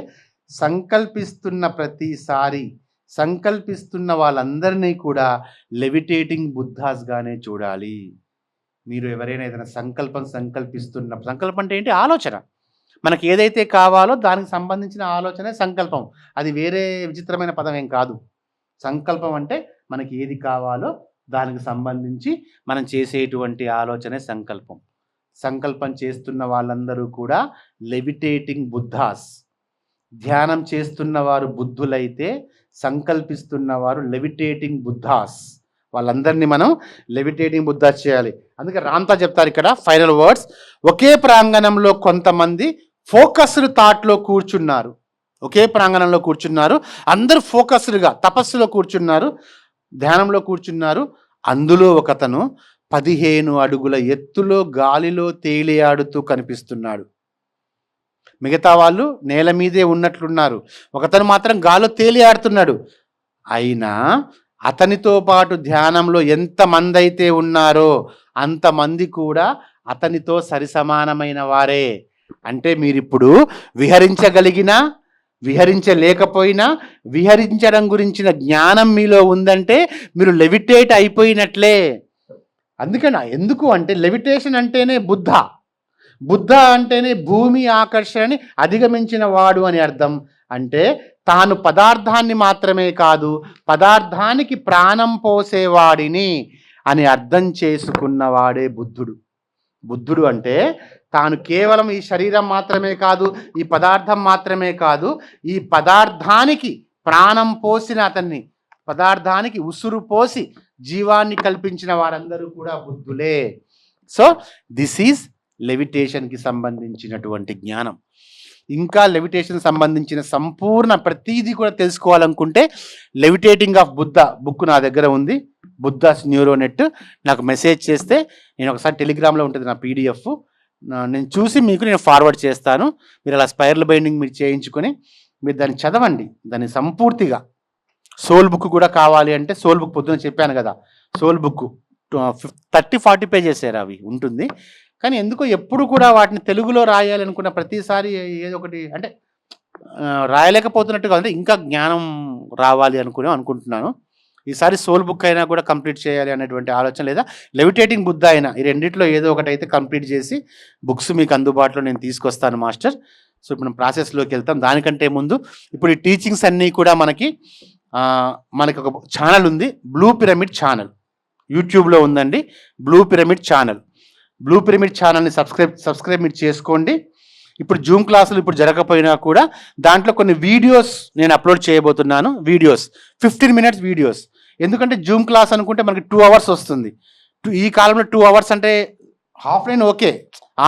సంకల్పిస్తున్న ప్రతిసారి సంకల్పిస్తున్న వాళ్ళందరినీ కూడా లెవిటేటింగ్ బుద్ధాస్గానే చూడాలి. మీరు ఎవరైనా ఏదైనా సంకల్పం అంటే ఏంటి? ఆలోచన. మనకి ఏదైతే కావాలో దానికి సంబంధించిన ఆలోచనే సంకల్పం. అది వేరే విచిత్రమైన పదం ఏం కాదు. సంకల్పం అంటే మనకి ఏది కావాలో దానికి సంబంధించి మనం చేసేటువంటి ఆలోచనే సంకల్పం. సంకల్పం చేస్తున్న వాళ్ళందరూ కూడా లెవిటేటింగ్ బుద్ధాస్. ధ్యానం చేస్తున్న వారు బుద్ధులైతే సంకల్పిస్తున్న వారు లెవిటేటింగ్ బుద్ధాస్. వాళ్ళందరినీ మనం లెవిటేటింగ్ బుద్ధాస్ చేయాలి. అందుకే రామ్తా చెప్తారు ఇక్కడ ఫైనల్ వర్డ్స్, ఒకే ప్రాంగణంలో కొంతమంది ఫోకస్డ్ థాట్లో కూర్చున్నారు. ఒకే ప్రాంగణంలో కూర్చున్నారు, అందరూ ఫోకస్డ్గా తపస్సులో కూర్చున్నారు, ధ్యానంలో కూర్చున్నారు. అందులో ఒకతను 15 అడుగుల ఎత్తులో గాలిలో తేలియాడుతూ కనిపిస్తున్నాడు. మిగతా వాళ్ళు నేల మీదే ఉన్నట్లున్నారు, ఒకతను మాత్రం గాల్లో తేలియాడుతున్నాడు. అయినా అతనితో పాటు ధ్యానంలో ఎంతమంది అయితే ఉన్నారో అంతమంది కూడా అతనితో సరిసమానమైన వారే. అంటే మీరిప్పుడు విహరించగలిగినా విహరించలేకపోయినా విహరించడం గురించిన జ్ఞానం మీలో ఉందంటే మీరు లెవిటేట్ అయిపోయినట్లే. ఎందుకు అంటే లెవిటేషన్ అంటేనే బుద్ధ అంటేనే భూమి ఆకర్షణని అధిగమించిన వాడు అని అర్థం. అంటే తాను పదార్థాన్ని మాత్రమే కాదు, పదార్థానికి ప్రాణం పోసేవాడిని అని అర్థం చేసుకున్నవాడే బుద్ధుడు అంటే తాను కేవలం ఈ శరీరం మాత్రమే కాదు, ఈ పదార్థం మాత్రమే కాదు, ఈ పదార్థానికి ప్రాణం పోసిన అతన్ని, పదార్థానికి ఉసురు పోసి జీవాన్ని కల్పించిన వారందరూ కూడా బుద్ధులే. సో దిస్ ఈజ్ లెవిటేషన్కి సంబంధించినటువంటి జ్ఞానం. ఇంకా లెవిటేషన్ సంబంధించిన సంపూర్ణ ప్రతీది కూడా తెలుసుకోవాలనుకుంటే లెవిటేటింగ్ ఆఫ్ బుద్ధ బుక్ నా దగ్గర ఉంది, బుద్ధాస్ న్యూరోనెట్. నాకు మెసేజ్ చేస్తే నేను ఒకసారి టెలిగ్రామ్లో ఉంటుంది నా PDF, నేను చూసి నేను ఫార్వర్డ్ చేస్తాను. మీరు అలా స్పైరల్ బైండింగ్ మీరు చేయించుకొని మీరు దాన్ని చదవండి, దాన్ని సంపూర్తిగా. సోల్ బుక్ కూడా కావాలి అంటే సోల్ బుక్ పొద్దున చెప్పాను కదా, సోల్ బుక్ 30-40 పేజెస్ అవి ఉంటుంది. కానీ ఎందుకో ఎప్పుడు కూడా వాటిని తెలుగులో రాయాలనుకున్న ప్రతిసారి ఏదో ఒకటి అంటే రాయలేకపోతున్నట్టుగా అంటే ఇంకా జ్ఞానం రావాలి అనుకుంటున్నాను. ఈసారి సోల్ బుక్ అయినా కూడా కంప్లీట్ చేయాలి అనేటువంటి ఆలోచన, లేదా లెవిటేటింగ్ బుద్ధ అయినా, ఈ రెండిట్లో ఏదో ఒకటైతే కంప్లీట్ చేసి బుక్స్ మీకు అందుబాటులో నేను తీసుకొస్తాను మాస్టర్. సో ఇప్పుడు మనం ప్రాసెస్లోకి వెళ్తాం. దానికంటే ముందు ఇప్పుడు ఈ టీచింగ్స్ అన్నీ కూడా మనకి ఒక ఛానల్ ఉంది, బ్లూ పిరమిడ్ ఛానల్, యూట్యూబ్లో ఉందండి. బ్లూ పిరమిడ్ ఛానల్ని సబ్స్క్రైబ్ మీరు చేసుకోండి. ఇప్పుడు జూమ్ క్లాసులు ఇప్పుడు జరగకపోయినా కూడా దాంట్లో కొన్ని వీడియోస్ నేను అప్లోడ్ చేయబోతున్నాను. Videos 15 minutes videos. ఎందుకంటే జూమ్ క్లాస్ అనుకుంటే మనకి 2 hours వస్తుంది. ఈ కాలంలో 2 hours అంటే ఆఫ్లైన్ ఓకే,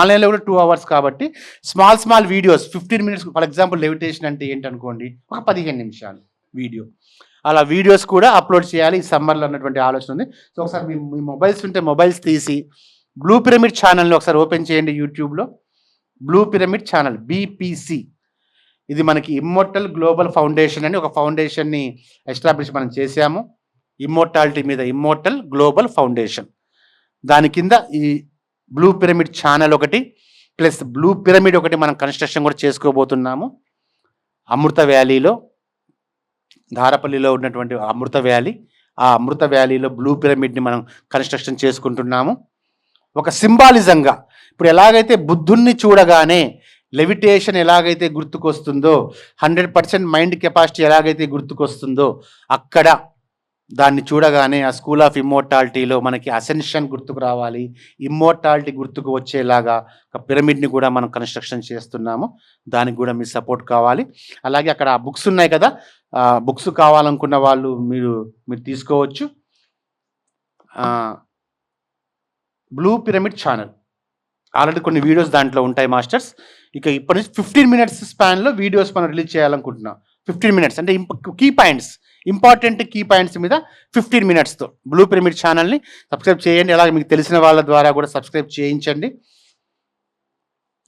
ఆన్లైన్లో కూడా 2 hours కాబట్టి small videos 15 minutes. For example levitation అంటే ఏంటనుకోండి, ఒక 15 నిమిషాలు వీడియో, అలా వీడియోస్ కూడా అప్లోడ్ చేయాలి ఈ సమ్మర్లో అన్నటువంటి ఆలోచన ఉంది. సో ఒకసారి మీ మొబైల్స్ ఉంటే మొబైల్స్ తీసి బ్లూ పిరమిడ్ ఛానల్ని ఒకసారి ఓపెన్ చేయండి యూట్యూబ్లో. బ్లూ పిరమిడ్ ఛానల్ BPC, ఇది మనకి ఇమ్మోర్టల్ గ్లోబల్ ఫౌండేషన్ అని ఒక ఫౌండేషన్ని ఎస్టాబ్లిష్ మనం చేశాము. ఇమ్మోర్టాలిటీ మీద ఇమ్మోర్టల్ గ్లోబల్ ఫౌండేషన్, దాని కింద ఈ బ్లూ పిరమిడ్ ఛానల్ ఒకటి ప్లస్ బ్లూ పిరమిడ్ ఒకటి మనం కన్స్ట్రక్షన్ కూడా చేసుకోబోతున్నాము. అమృత వ్యాలీలో, ధారపల్లిలో ఉన్నటువంటి అమృత వ్యాలీ, ఆ అమృత వ్యాలీలో బ్లూ పిరమిడ్ని మనం కన్స్ట్రక్షన్ చేసుకుంటున్నాము. ఒక సింబాలిజంగా ఇప్పుడు ఎలాగైతే బుద్ధుణ్ణి చూడగానే లెవిటేషన్ ఎలాగైతే గుర్తుకొస్తుందో, 100% మైండ్ కెపాసిటీ ఎలాగైతే గుర్తుకొస్తుందో, అక్కడ దాన్ని చూడగానే ఆ స్కూల్ ఆఫ్ ఇమ్మోర్టాలిటీలో మనకి అసెన్షన్ గుర్తుకు రావాలి, ఇమ్మోర్టాలిటీ గుర్తుకు వచ్చేలాగా ఒక పిరమిడ్ని కూడా మనం కన్స్ట్రక్షన్ చేస్తున్నాము. దానికి కూడా మీ సపోర్ట్ కావాలి. అలాగే అక్కడ బుక్స్ ఉన్నాయి కదా, బుక్స్ కావాలనుకున్న వాళ్ళు మీరు తీసుకోవచ్చు. బ్లూ పిరమిడ్ ఛానల్ ఆల్రెడీ కొన్ని వీడియోస్ దాంట్లో ఉంటాయి మాస్టర్స్. ఇక ఇప్పటి నుంచి 15 minutes స్పాన్లో వీడియోస్ మనం రిలీజ్ చేయాలనుకుంటున్నాం. 15 minutes అంటే ఇంపార్టెంట్ కీ పాయింట్స్ మీద 15 minutesతో బ్లూ పిరమిడ్ ఛానల్ని సబ్స్క్రైబ్ చేయండి. అలాగే మీకు తెలిసిన వాళ్ళ ద్వారా కూడా సబ్స్క్రైబ్ చేయించండి.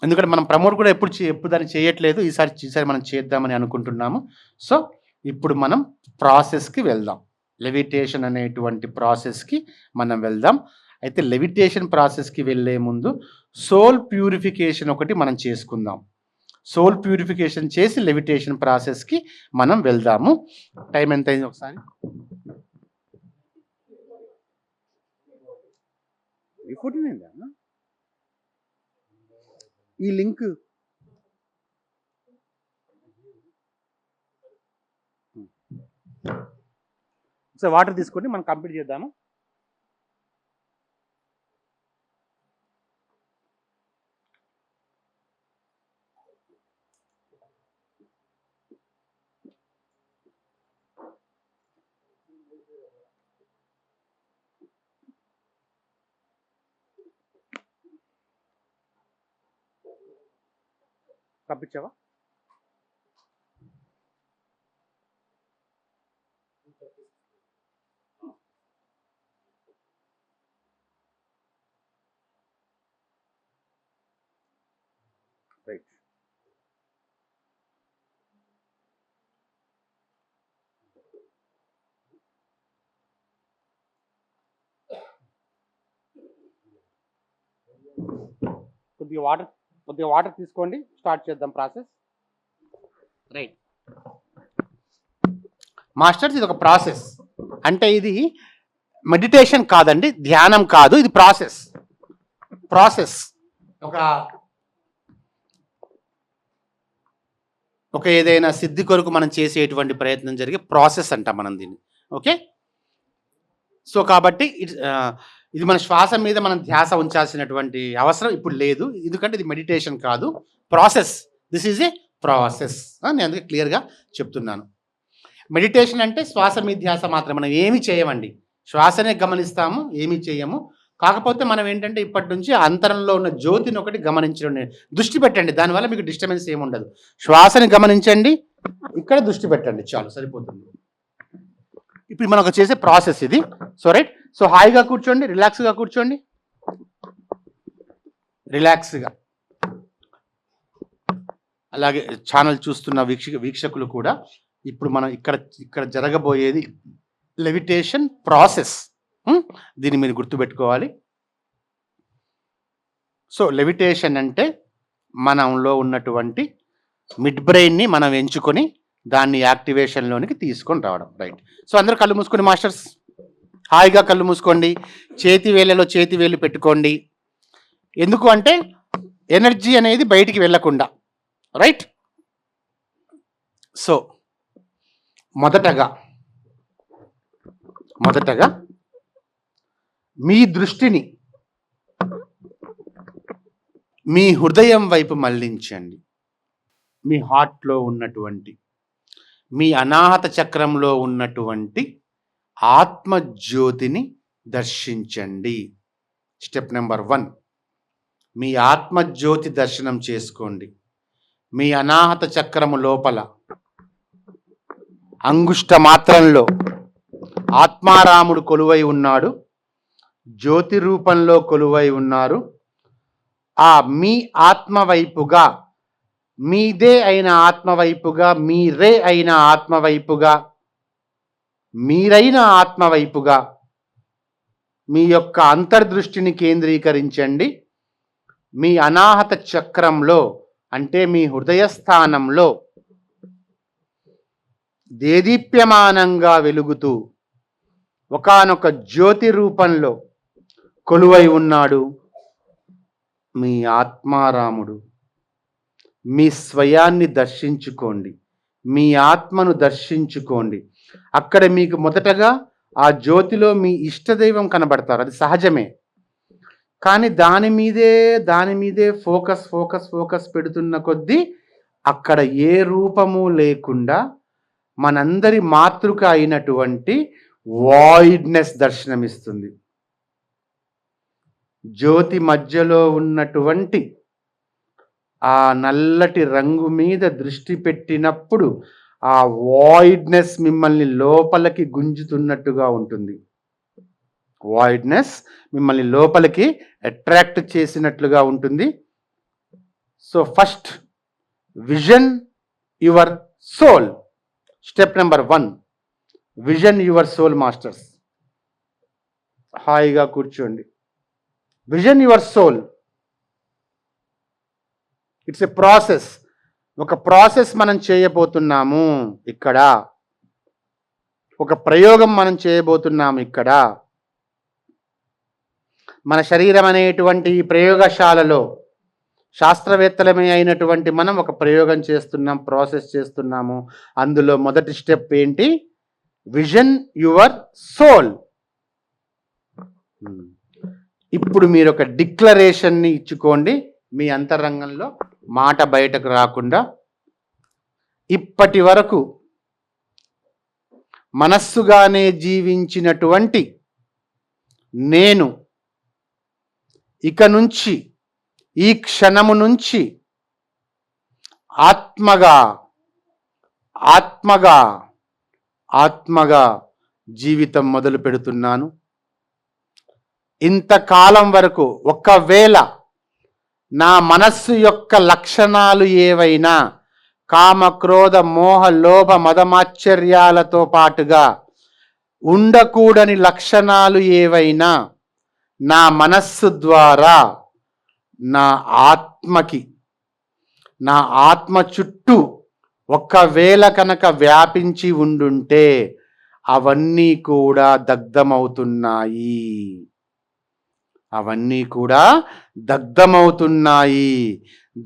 ఎందుకంటే మనం ప్రమోట్ కూడా ఎప్పుడు దాన్ని చేయట్లేదు, ఈసారి మనం చేద్దామని అనుకుంటున్నాము. సో ఇప్పుడు మనం ప్రాసెస్కి వెళ్దాం, లెవిటేషన్ అనేటువంటి ప్రాసెస్కి మనం వెళ్దాం. అయితే లెవిటేషన్ ప్రాసెస్కి వెళ్ళే ముందు సోల్ ప్యూరిఫికేషన్ ఒకటి మనం చేసుకుందాం. సోల్ ప్యూరిఫికేషన్ చేసి లెవిటేషన్ ప్రాసెస్కి మనం వెళ్దాము. టైం ఎంత అయింది ఒకసారి? ఈ లింక్ సో వాటర్ తీసుకోండి, మనం కంప్లీట్ చేద్దాము. పంపించావా? రైట్. కొద్దిగా వాటర్ తీసుకోండి, స్టార్ట్ చేద్దాం ప్రాసెస్. రైట్ మాస్టర్స్, ఇది ఒక ప్రాసెస్. అంటే ఇది మెడిటేషన్ కాదండి, ధ్యానం కాదు, ఇది ప్రాసెస్. ఒక ఏదైనా సిద్ధి కొరకు మనం చేసేటువంటి ప్రయత్నం జరిగే ప్రాసెస్ అంటాం మనం దీన్ని. ఓకే, సో కాబట్టి ఇది మన శ్వాస మీద మనం ధ్యాస ఉంచాల్సినటువంటి అవసరం ఇప్పుడు లేదు, ఎందుకంటే ఇది మెడిటేషన్ కాదు, process. This is a process. నేను అందుకే క్లియర్గా చెప్తున్నాను. మెడిటేషన్ అంటే శ్వాస మీద ధ్యాస మాత్రం, మనం ఏమి చేయమండి, శ్వాసనే గమనిస్తాము, ఏమీ చేయము. కాకపోతే మనం ఏంటంటే ఇప్పటి నుంచి అంతరంలో ఉన్న జ్యోతిని ఒకటి గమనించడం, దృష్టి పెట్టండి, దానివల్ల మీకు డిస్టర్బెన్స్ ఏమి ఉండదు. శ్వాసని గమనించండి, ఇక్కడ దృష్టి పెట్టండి, చాలు సరిపోతుంది. ఇప్పుడు మనం చేసే ప్రాసెస్ ఇది. సో రైట్, సో హాయిగా కూర్చోండి, రిలాక్స్గా కూర్చోండి, రిలాక్స్గా. అలాగే ఛానల్ చూస్తున్న వీక్షకులు కూడా ఇప్పుడు మనం ఇక్కడ జరగబోయేది లెవిటేషన్ ప్రాసెస్. దీన్ని మీరు గుర్తుపెట్టుకోవాలి. సో లెవిటేషన్ అంటే మనంలో ఉన్నటువంటి మిడ్ బ్రెయిన్ని మనం ఎంచుకొని దాన్ని యాక్టివేషన్లోనికి తీసుకొని రావడం. రైట్. సో అందరూ కళ్ళు మూసుకొని మాస్టర్స్ హాయిగా కళ్ళు మూసుకోండి. చేతి వేళ్ళలో చేతి వేలు పెట్టుకోండి. ఎందుకు అంటే ఎనర్జీ అనేది బయటికి వెళ్ళకుండా. రైట్. సో మొదటగా మీ దృష్టిని మీ హృదయం వైపు మళ్లించండి. మీ హార్ట్లో ఉన్నటువంటి, మీ అనాహత చక్రంలో ఉన్నటువంటి ఆత్మజ్యోతిని దర్శించండి. స్టెప్ నెంబర్ 1, మీ ఆత్మజ్యోతి దర్శనం చేసుకోండి. మీ అనాహత చక్రము లోపల అంగుష్ట మాత్రంలో ఆత్మారాముడు కొలువై ఉన్నాడు. జ్యోతి రూపంలో కొలువై ఉన్నారు. ఆ మీ ఆత్మ వైపుగా, మీదే అయిన ఆత్మ వైపుగా, మీరే అయిన ఆత్మ వైపుగా, మీరైన ఆత్మ వైపుగా మీ యొక్క అంతర్దృష్టిని కేంద్రీకరించండి. మీ అనాహత చక్రంలో అంటే మీ హృదయ స్థానంలో దేదీప్యమానంగా వెలుగుతూ ఒకానొక జ్యోతి రూపంలో కొలువై ఉన్నాడు మీ ఆత్మారాముడు. మీ స్వయాన్ని దర్శించుకోండి. మీ ఆత్మను దర్శించుకోండి. అక్కడ మీకు మొదటగా ఆ జ్యోతిలో మీ ఇష్టదైవం కనబడతారు. అది సహజమే. కానీ దాని మీదే ఫోకస్ పెడుతున్న కొద్దీ అక్కడ ఏ రూపము లేకుండా మనందరి మాతృక అయినటువంటి వాయిడ్నెస్ దర్శనమిస్తుంది. జ్యోతి మధ్యలో ఉన్నటువంటి ఆ నల్లటి రంగు మీద దృష్టి పెట్టినప్పుడు ఆ వాయిడ్నెస్ మిమ్మల్ని లోపలికి గుంజుతున్నట్టుగా ఉంటుంది. వాయిడ్నెస్ మిమ్మల్ని లోపలికి అట్రాక్ట్ చేసినట్లుగా ఉంటుంది. So first vision your soul. Step number 1, vision your soul masters. హాయిగా కూర్చోండి. Vision your soul. It's a process. ఒక ప్రాసెస్ మనం చేయబోతున్నాము ఇక్కడ. ఒక ప్రయోగం మనం చేయబోతున్నాము ఇక్కడ. మన శరీరం అనేటువంటి ఈ ప్రయోగశాలలో శాస్త్రవేత్తలమే అయినటువంటి మనం ఒక ప్రయోగం చేస్తున్నాం, ప్రాసెస్ చేస్తున్నాము. అందులో మొదటి స్టెప్ ఏంటి? Vision your soul. ఇప్పుడు మీరు ఒక డిక్లరేషన్ని ఇచ్చుకోండి. మీ అంతరంగంలో మాట బయటకు రాకుండా. ఇప్పటి వరకు మనస్సుగానే జీవించినటువంటి నేను ఇక నుంచి, ఈ క్షణము నుంచి ఆత్మగా జీవితం మొదలు పెడుతున్నాను. ఇంతకాలం వరకు ఒకవేళ నా మనస్సు యొక్క లక్షణాలు ఏవైనా కామ, క్రోధ, మోహ, లోభ, మదమాశ్చర్యాలతో పాటుగా ఉండకూడని లక్షణాలు ఏవైనా నా మనస్సు ద్వారా నా ఆత్మ చుట్టూ ఒకవేళ కనుక వ్యాపించి ఉండుంటే అవన్నీ కూడా దగ్ధమవుతున్నాయి.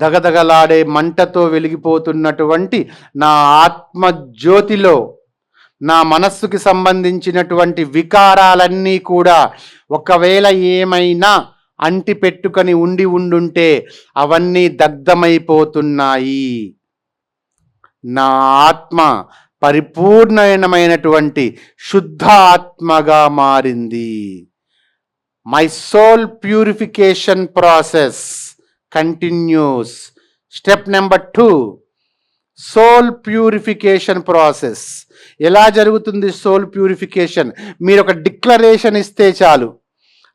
దగదగలాడే మంటతో వెలిగిపోతున్నటువంటి నా ఆత్మ జ్యోతిలో నా మనస్సుకి సంబంధించినటువంటి వికారాలన్నీ కూడా ఒకవేళ ఏమైనా అంటి పెట్టుకొని ఉండుంటే అవన్నీ దగ్ధమైపోతున్నాయి. నా ఆత్మ పరిపూర్ణమైనటువంటి శుద్ధ ఆత్మగా మారింది. My soul purification process continues. Step number 2, soul purification process. ఎలా జరుగుతుంది సోల్ ప్యూరిఫికేషన్? మీరు ఒక డిక్లరేషన్ ఇస్తే చాలు.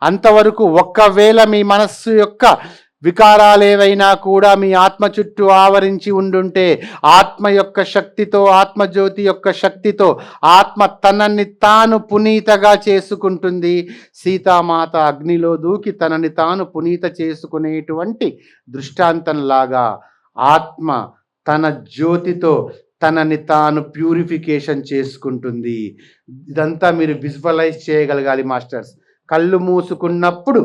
అంతవరకు ఒకవేళ మీ మనస్సు యొక్క వికారాలు ఏవైనా కూడా మీ ఆత్మ చుట్టూ ఆవరించి ఉండుంటే ఆత్మ యొక్క శక్తితో, ఆత్మజ్యోతి యొక్క శక్తితో ఆత్మ తనని తాను పునీతగా చేసుకుంటుంది. సీతామాత అగ్నిలో దూకి తనని తాను పునీత చేసుకునేటువంటి దృష్టాంతంలాగా ఆత్మ తన జ్యోతితో తనని తాను ప్యూరిఫికేషన్ చేసుకుంటుంది. ఇదంతా మీరు విజువలైజ్ చేయగలగాలి మాస్టర్స్. కళ్ళు మూసుకున్నప్పుడు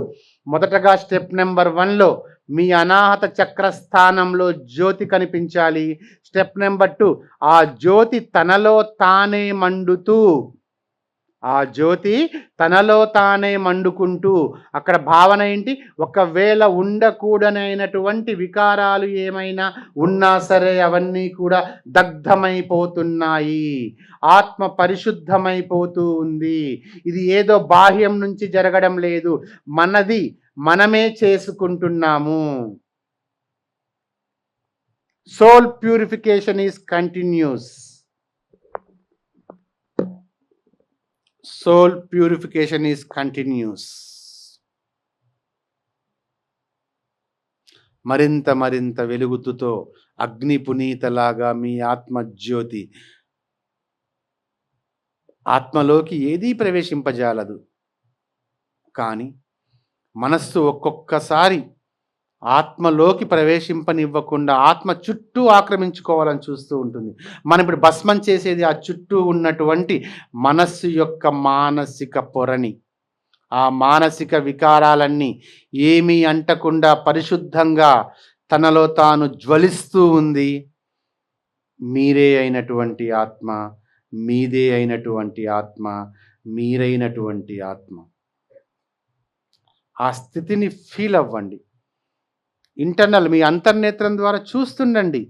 మొదటగా స్టెప్ నెంబర్ 1లో మీ అనాహత చక్రస్థానంలో జ్యోతి కనిపించాలి. స్టెప్ నెంబర్ 2 ఆ జ్యోతి తనలో తానే మండుతూ, ఆ జ్యోతి తనలో తానే మండుకుంటూ, అక్కడ భావన ఏంటి? ఒకవేళ ఉండకూడనైనటువంటి వికారాలు ఏమైనా ఉన్నా సరే అవన్నీ కూడా దగ్ధమైపోతున్నాయి. ఆత్మ పరిశుద్ధమైపోతూ ఉంది. ఇది ఏదో బాహ్యం నుంచి జరగడం లేదు, మనది మనమే చేసుకుంటున్నాము. Soul purification is continues. Soul purification is continuous. మరింత వెలుగుతుతో అగ్ని పునీతలాగా మీ ఆత్మజ్యోతి ఆత్మలోకి ఏదీ ప్రవేశింపజాలదు. కానీ మనస్సు ఒక్కొక్కసారి ఆత్మలోకి ప్రవేశింపనివ్వకుండా ఆత్మ చుట్టూ ఆక్రమించుకోవాలని చూస్తూ ఉంటుంది. మనం ఇప్పుడు భస్మం చేసేది ఆ చుట్టూ ఉన్నటువంటి మనస్సు యొక్క మానసిక పొరని. ఆ మానసిక వికారాలన్నీ ఏమీ అంటకుండా పరిశుద్ధంగా తనలో తాను జ్వలిస్తూ ఉంది. మీరే అయినటువంటి ఆత్మ, మీదే అయినటువంటి ఆత్మ, మీరైనటువంటి ఆత్మ. ఆ స్థితిని ఫీల్ అవ్వండి. ఇంటర్నల్ మీ అంతర్నేత్రం ద్వారా చూస్తుండండి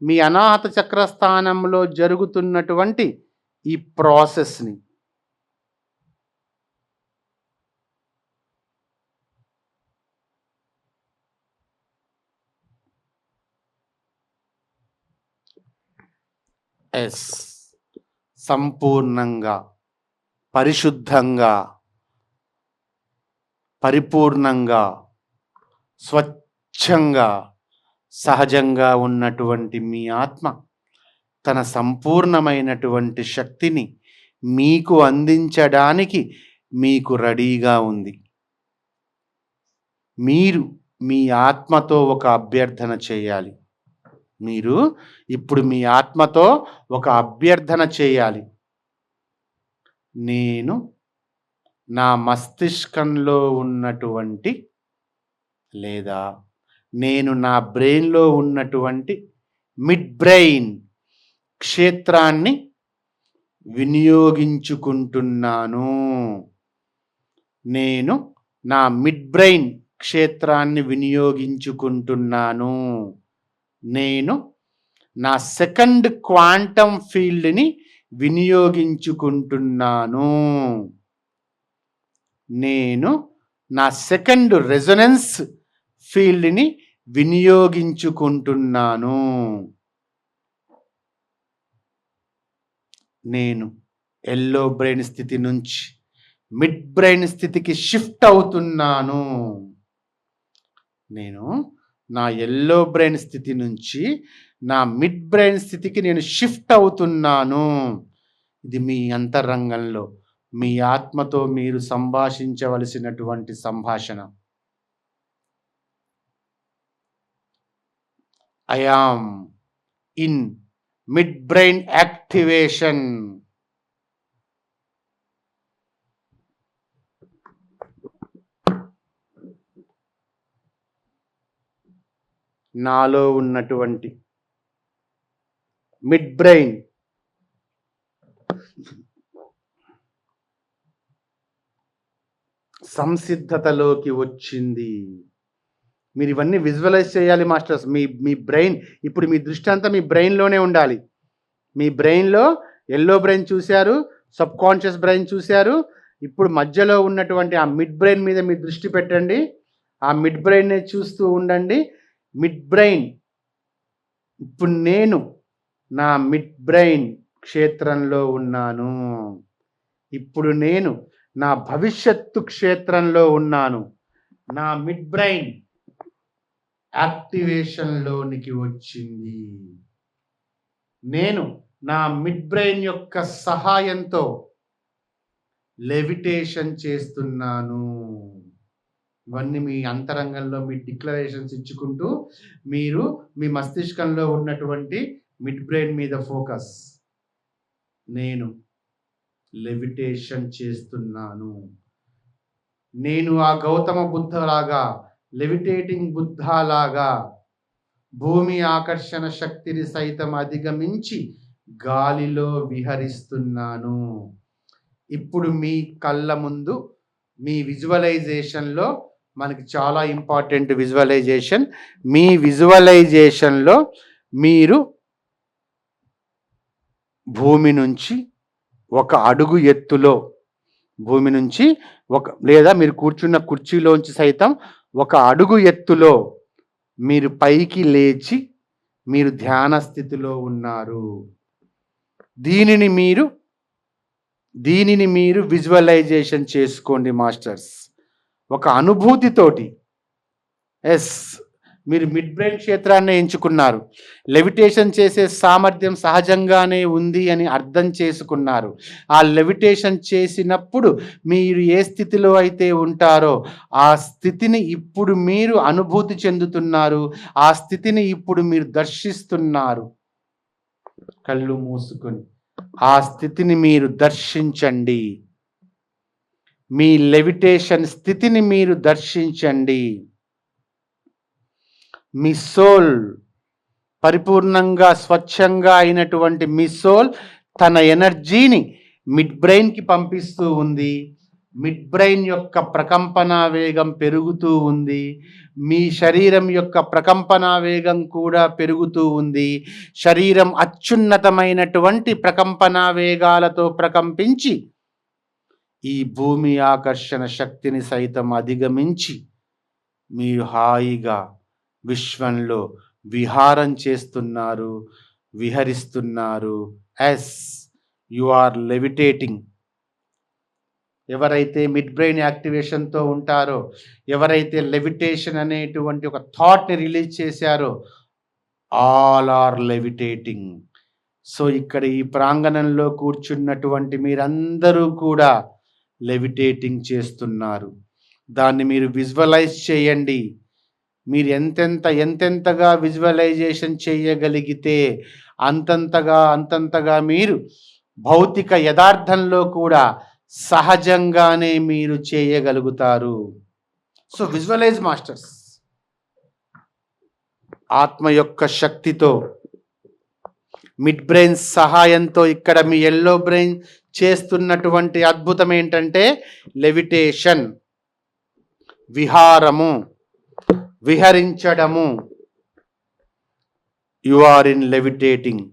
మీ అనాహత చక్రస్థానంలో జరుగుతున్నటువంటి ఈ ప్రాసెస్ని. సంపూర్ణంగా, పరిశుద్ధంగా, పరిపూర్ణంగా, స్వచ్ఛంగా, సహజంగా ఉన్నటువంటి మీ ఆత్మ తన సంపూర్ణమైనటువంటి శక్తిని మీకు అందించడానికి మీకు రెడీగా ఉంది. మీరు మీ ఆత్మతో ఒక అభ్యర్థన చేయాలి. మీరు ఇప్పుడు మీ ఆత్మతో ఒక అభ్యర్థన చేయాలి. నేను నా మస్తిష్కంలో ఉన్నటువంటి లేదా నేను నా బ్రెయిన్లో ఉన్నటువంటి మిడ్ బ్రెయిన్ క్షేత్రాన్ని వినియోగించుకుంటున్నాను. నేను నా మిడ్ బ్రెయిన్ క్షేత్రాన్ని వినియోగించుకుంటున్నాను. నేను నా సెకండ్ క్వాంటమ్ ఫీల్డ్ని వినియోగించుకుంటున్నాను. నేను నా సెకండ్ రెజొనెన్స్ ఫీల్డ్ని వినియోగించుకుంటున్నాను. నేను ఎల్లో బ్రెయిన్ స్థితి నుంచి మిడ్ బ్రెయిన్ స్థితికి షిఫ్ట్ అవుతున్నాను. నేను నా ఎల్లో బ్రెయిన్ స్థితి నుంచి నా మిడ్ బ్రెయిన్ స్థితికి నేను షిఫ్ట్ అవుతున్నాను. ఇది మీ అంతరంగంలో మీ ఆత్మతో మీరు సంభాషించవలసినటువంటి సంభాషణ. I am in midbrain activation. నాలో ఉన్నటువంటి మిడ్ బ్రెయిన్ సంసిద్ధతలోకి వచ్చింది. మీరు ఇవన్నీ విజువలైజ్ చేయాలి మాస్టర్స్. మీ బ్రెయిన్ ఇప్పుడు మీ దృష్టి అంతా మీ బ్రెయిన్లోనే ఉండాలి. మీ బ్రెయిన్లో ఎల్లో బ్రెయిన్ చూశారు, సబ్ కాన్షియస్ బ్రెయిన్ చూశారు. ఇప్పుడు మధ్యలో ఉన్నటువంటి ఆ మిడ్ బ్రెయిన్ మీద మీ దృష్టి పెట్టండి. ఆ మిడ్ బ్రెయిన్నే చూస్తూ ఉండండి. మిడ్ బ్రెయిన్ ఇప్పుడు నేను నా మిడ్ బ్రెయిన్ క్షేత్రంలో ఉన్నాను. ఇప్పుడు నేను నా భవిష్యత్తు క్షేత్రంలో ఉన్నాను. నా మిడ్ బ్రెయిన్ యాక్టివేషన్లోనికి వచ్చింది. నేను నా మిడ్ బ్రెయిన్ యొక్క సహాయంతో లెవిటేషన్ చేస్తున్నాను. ఇవన్నీ మీ అంతరంగంలో మీ డిక్లరేషన్స్ ఇచ్చుకుంటూ మీరు మీ మస్తిష్కంలో ఉన్నటువంటి మిడ్ బ్రెయిన్ మీద ఫోకస్. నేను లెవిటేషన్ చేస్తున్నాను. నేను ఆ గౌతమ బుద్ధలాగా, లెవిటేటింగ్ బుద్ధలాగా భూమి ఆకర్షణ శక్తిని సైతం అధిగమించి గాలిలో విహరిస్తున్నాను. ఇప్పుడు మీ కళ్ళ ముందు మీ విజువలైజేషన్లో మనకి చాలా ఇంపార్టెంట్ విజువలైజేషన్. మీ విజువలైజేషన్లో మీరు భూమి నుంచి ఒక అడుగు ఎత్తులో, భూమి నుంచి లేదా మీరు కూర్చున్న కుర్చీలోంచి సైతం ఒక అడుగు ఎత్తులో మీరు పైకి లేచి మీరు ధ్యాన స్థితిలో ఉన్నారు. దీనిని మీరు విజువలైజేషన్ చేసుకోండి మాస్టర్స్, ఒక అనుభూతితోటి. ఎస్, మీరు మిడ్ బ్రెయిన్ క్షేత్రాన్ని ఎంచుకున్నారు. లెవిటేషన్ చేసే సామర్థ్యం సహజంగానే ఉంది అని అర్థం చేసుకున్నారు. ఆ లెవిటేషన్ చేసినప్పుడు మీరు ఏ స్థితిలో అయితే ఉంటారో ఆ స్థితిని ఇప్పుడు మీరు అనుభూతి చెందుతున్నారు. ఆ స్థితిని ఇప్పుడు మీరు దర్శిస్తున్నారు. కళ్ళు మూసుకొని ఆ స్థితిని మీరు దర్శించండి. మీ లెవిటేషన్ స్థితిని మీరు దర్శించండి. మీ సోల్ పరిపూర్ణంగా స్వచ్ఛంగా అయినటువంటి మీ సోల్ తన ఎనర్జీని మిడ్ బ్రెయిన్కి పంపిస్తూ ఉంది. మిడ్ బ్రెయిన్ యొక్క ప్రకంపన వేగం పెరుగుతూ ఉంది. మీ శరీరం యొక్క ప్రకంపన వేగం కూడా పెరుగుతూ ఉంది. శరీరం అత్యున్నతమైనటువంటి ప్రకంపన వేగాలతో ప్రకంపించి ఈ భూమి ఆకర్షణ శక్తిని సైతం అధిగమించి మీరు హాయిగా విశ్వంలో విహారం చేస్తున్నారు, విహరిస్తున్నారు. Yes, you are levitating. ఎవరైతే మిడ్ బ్రెయిన్ యాక్టివేషన్తో ఉంటారో, ఎవరైతే లెవిటేషన్ అనేటువంటి ఒక థాట్ని రిలీజ్ చేశారో, ఆల్ ఆర్ లెవిటేటింగ్. సో ఇక్కడ ఈ ప్రాంగణంలో కూర్చున్నటువంటి మీరందరూ కూడా లెవిటేటింగ్ చేస్తున్నారు. దాన్ని మీరు విజువలైజ్ చేయండి. మీరు ఎంతెంతగా విజువలైజేషన్ చేయగలిగితే అంతంతగా మీరు భౌతిక యథార్థంలో కూడా సహజంగానే మీరు చేయగలుగుతారు. So visualise masters. ఆత్మ యొక్క శక్తితో, మిడ్ బ్రెయిన్ సహాయంతో ఇక్కడ మీ ఎల్లో బ్రెయిన్ చేస్తున్నటువంటి అద్భుతం ఏంటంటే లెవిటేషన్, విహారము, విహరించడము. You are in levitating.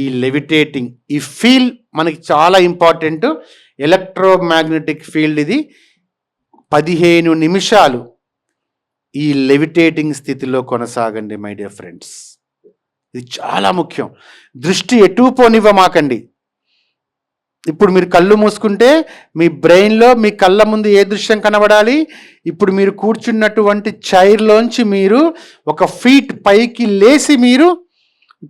ఈ లెవిటేటింగ్, ఈ ఫీల్ మనకి చాలా ఇంపార్టెంట్. ఎలక్ట్రోమాగ్నెటిక్ ఫీల్డ్ ఇది. 15 నిమిషాలు ఈ లెవిటేటింగ్ స్థితిలో కొనసాగండి మై డియర్ ఫ్రెండ్స్. ఇది చాలా ముఖ్యం. దృష్టి ఎటు పోనివ్వమాకండి. ఇప్పుడు మీరు కళ్ళు మూసుకుంటే మీ బ్రెయిన్లో మీ కళ్ళ ముందు ఏ దృశ్యం కనబడాలి? ఇప్పుడు మీరు కూర్చున్నటువంటి చైర్లోంచి మీరు ఒక ఫీట్ పైకి లేచి మీరు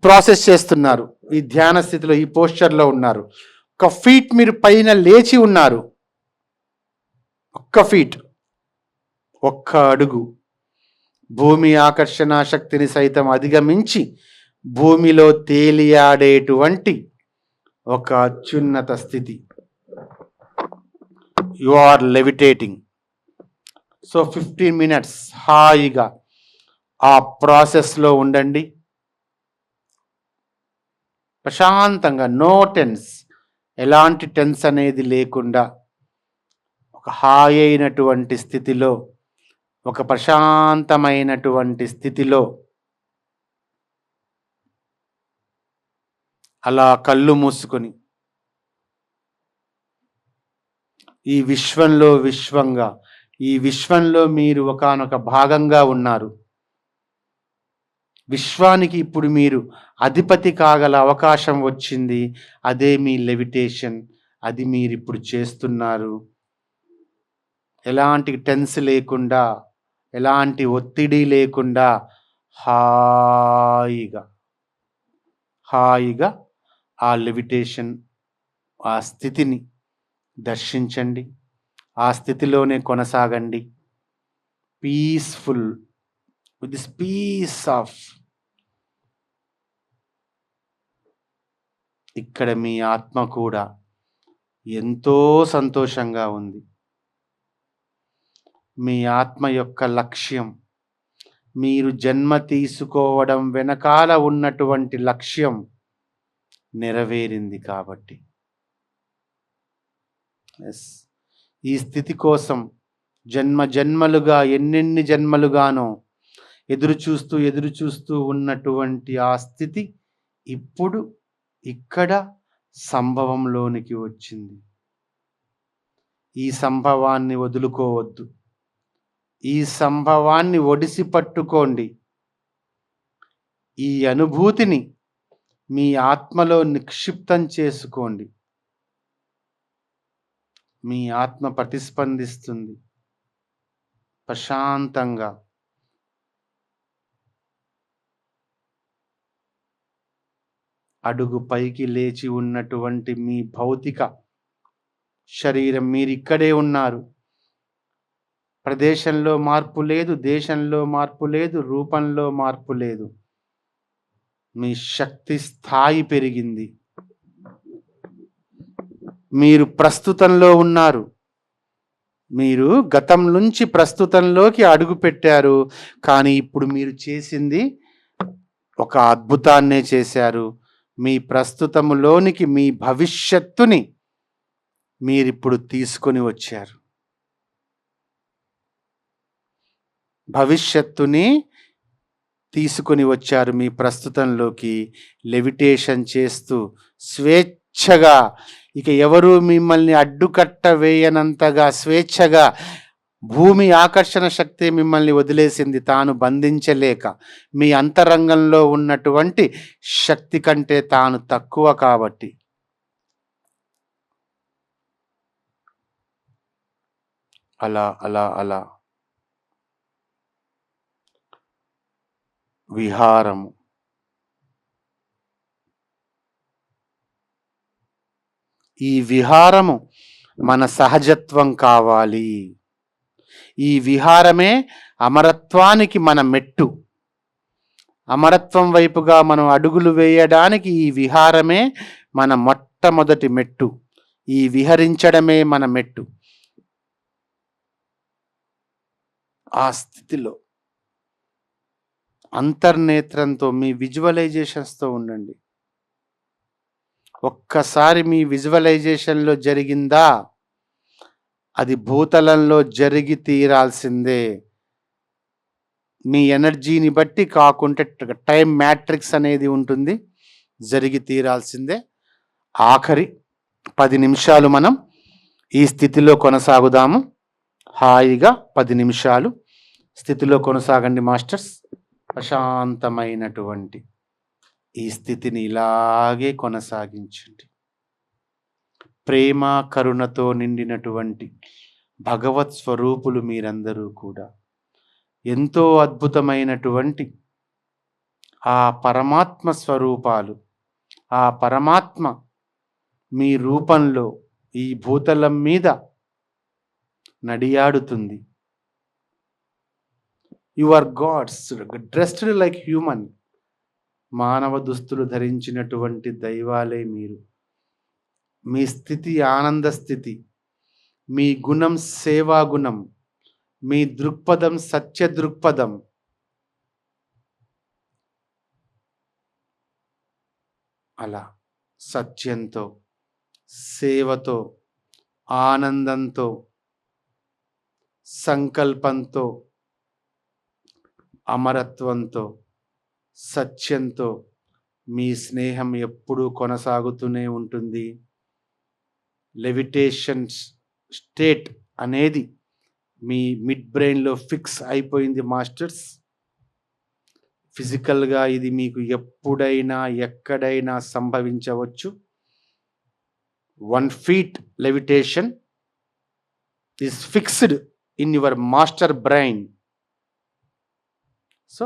ప్రాసెస్ చేస్తున్నారు. ఈ ధ్యాన స్థితిలో, ఈ పోస్చర్లో ఉన్నారు. ఒక ఫీట్ మీరు పైన లేచి ఉన్నారు. ఒక్క ఫీట్, ఒక్క అడుగు భూమి ఆకర్షణ శక్తిని సైతం అధిగమించి భూమిలో తేలియాడేటువంటి ఒక అత్యున్నత స్థితి. You are levitating. So 15 minutes హాయిగా ఆ ప్రాసెస్లో ఉండండి. ప్రశాంతంగా, నో టెన్స్, ఎలాంటి టెన్స్ అనేది లేకుండా ఒక హాయి అయినటువంటి స్థితిలో, ఒక ప్రశాంతమైనటువంటి స్థితిలో అలా కళ్ళు మూసుకొని ఈ విశ్వంలో మీరు ఒకానొక భాగంగా ఉన్నారు. విశ్వానికి ఇప్పుడు మీరు అధిపతి కాగల అవకాశం వచ్చింది. అదే మీ లెవిటేషన్. అది మీరు ఇప్పుడు చేస్తున్నారు. ఎలాంటి టెన్స్ లేకుండా, ఎలాంటి ఒత్తిడి లేకుండా హాయిగా ఆ లెవిటేషన్, ఆ స్థితిని దర్శించండి. ఆ స్థితిలోనే కొనసాగండి. Peaceful, with this peace of, ఇక్కడ మీ ఆత్మ కూడా ఎంతో సంతోషంగా ఉంది. మీ ఆత్మ యొక్క లక్ష్యం, మీరు జన్మ తీసుకోవడం వెనకాల ఉన్నటువంటి లక్ష్యం నెరవేరింది కాబట్టి. ఎస్, ఈ స్థితి కోసం జన్మలుగా, ఎన్నెన్ని జన్మలుగానో ఎదురు చూస్తూ ఉన్నటువంటి ఆ స్థితి ఇప్పుడు ఇక్కడ సంభవంలోనికి వచ్చింది. ఈ సంభవాన్ని వదులుకోవద్దు, ఈ సంభవాన్ని ఒడిసి పట్టుకోండి. ఈ అనుభూతిని మీ ఆత్మలో నిక్షిప్తం చేసుకోండి. మీ ఆత్మ ప్రతిస్పందిస్తుంది ప్రశాంతంగా. అడుగు పైకి లేచి ఉన్నటువంటి మీ భౌతిక శరీరం, మీరిక్కడే ఉన్నారు. ప్రదేశంలో మార్పు లేదు, దేశంలో మార్పు లేదు, రూపంలో మార్పు లేదు. మీ శక్తి స్థాయి పెరిగింది. మీరు ప్రస్తుతంలో ఉన్నారు. మీరు గతం నుంచి ప్రస్తుతంలోకి అడుగు పెట్టారు. కానీ ఇప్పుడు మీరు చేసింది ఒక అద్భుతాన్నే చేశారు. మీ ప్రస్తుతములోనికి మీ భవిష్యత్తుని మీరిప్పుడు తీసుకొని వచ్చారు. భవిష్యత్తుని తీసుకొని వచ్చారు మీ ప్రస్తుతంలోకి, లెవిటేషన్ చేస్తూ స్వేచ్ఛగా. ఇక ఎవరు మిమ్మల్ని అడ్డుకట్ట వేయనంతగా స్వేచ్ఛగా భూమి ఆకర్షణ శక్తి మిమ్మల్ని వదిలేసింది, తాను బంధించలేక. మీ అంతరంగంలో ఉన్నటువంటి శక్తి కంటే తాను తక్కువ కాబట్టి. అలా అలా అలా విహారము, ఈ విహారము మన సహజత్వం కావాలి. ఈ విహారమే అమరత్వానికి మన మెట్టు. అమరత్వం వైపుగా మనం అడుగులు వేయడానికి ఈ విహారమే మన మొట్టమొదటి మెట్టు. ఈ విహరించడమే మన మెట్టు. ఆ స్థితిలో అంతర్నేత్రంతో మీ విజువలైజేషన్స్తో ఉండండి. ఒక్కసారి మీ విజువలైజేషన్లో జరిగిందా, అది భూతలంలో జరిగి తీరాల్సిందే. మీ ఎనర్జీని బట్టి కాకుంటే టైం మ్యాట్రిక్స్ అనేది ఉంటుంది, జరిగి తీరాల్సిందే. ఆఖరి 10 నిమిషాలు మనం ఈ స్థితిలో కొనసాగుదాము. హాయిగా 10 నిమిషాలు స్థితిలో కొనసాగండి మాస్టర్స్. ప్రశాంతమైనటువంటి ఈ స్థితిని ఇలాగే కొనసాగించండి. ప్రేమ కరుణతో నిండినటువంటి భగవత్ స్వరూపులు మీరందరూ కూడా. ఎంతో అద్భుతమైనటువంటి ఆ పరమాత్మ స్వరూపాలు. ఆ పరమాత్మ మీ రూపంలో ఈ భూతలం మీద నడియాడుతుంది. You are gods dressed like human. మానవ దుస్తులు ధరించినటువంటి దైవాలే మీరు. మీ స్థితి ఆనంద స్థితి, మీ గుణం సేవా గుణం, మీ దృక్పథం సత్య దృక్పథం. అలా సత్యంతో, సేవతో, ఆనందంతో, సంకల్పంతో, అమరత్వంతో, సత్యంతో మీ స్నేహం ఎప్పుడూ కొనసాగుతూనే ఉంటుంది. లెవిటేషన్ స్టేట్ అనేది మీ మిడ్ బ్రెయిన్లో ఫిక్స్ అయిపోయింది మాస్టర్స్. ఫిజికల్గా ఇది మీకు ఎప్పుడైనా ఎక్కడైనా సంభవించవచ్చు. 1 feet levitation is fixed in your master brain. So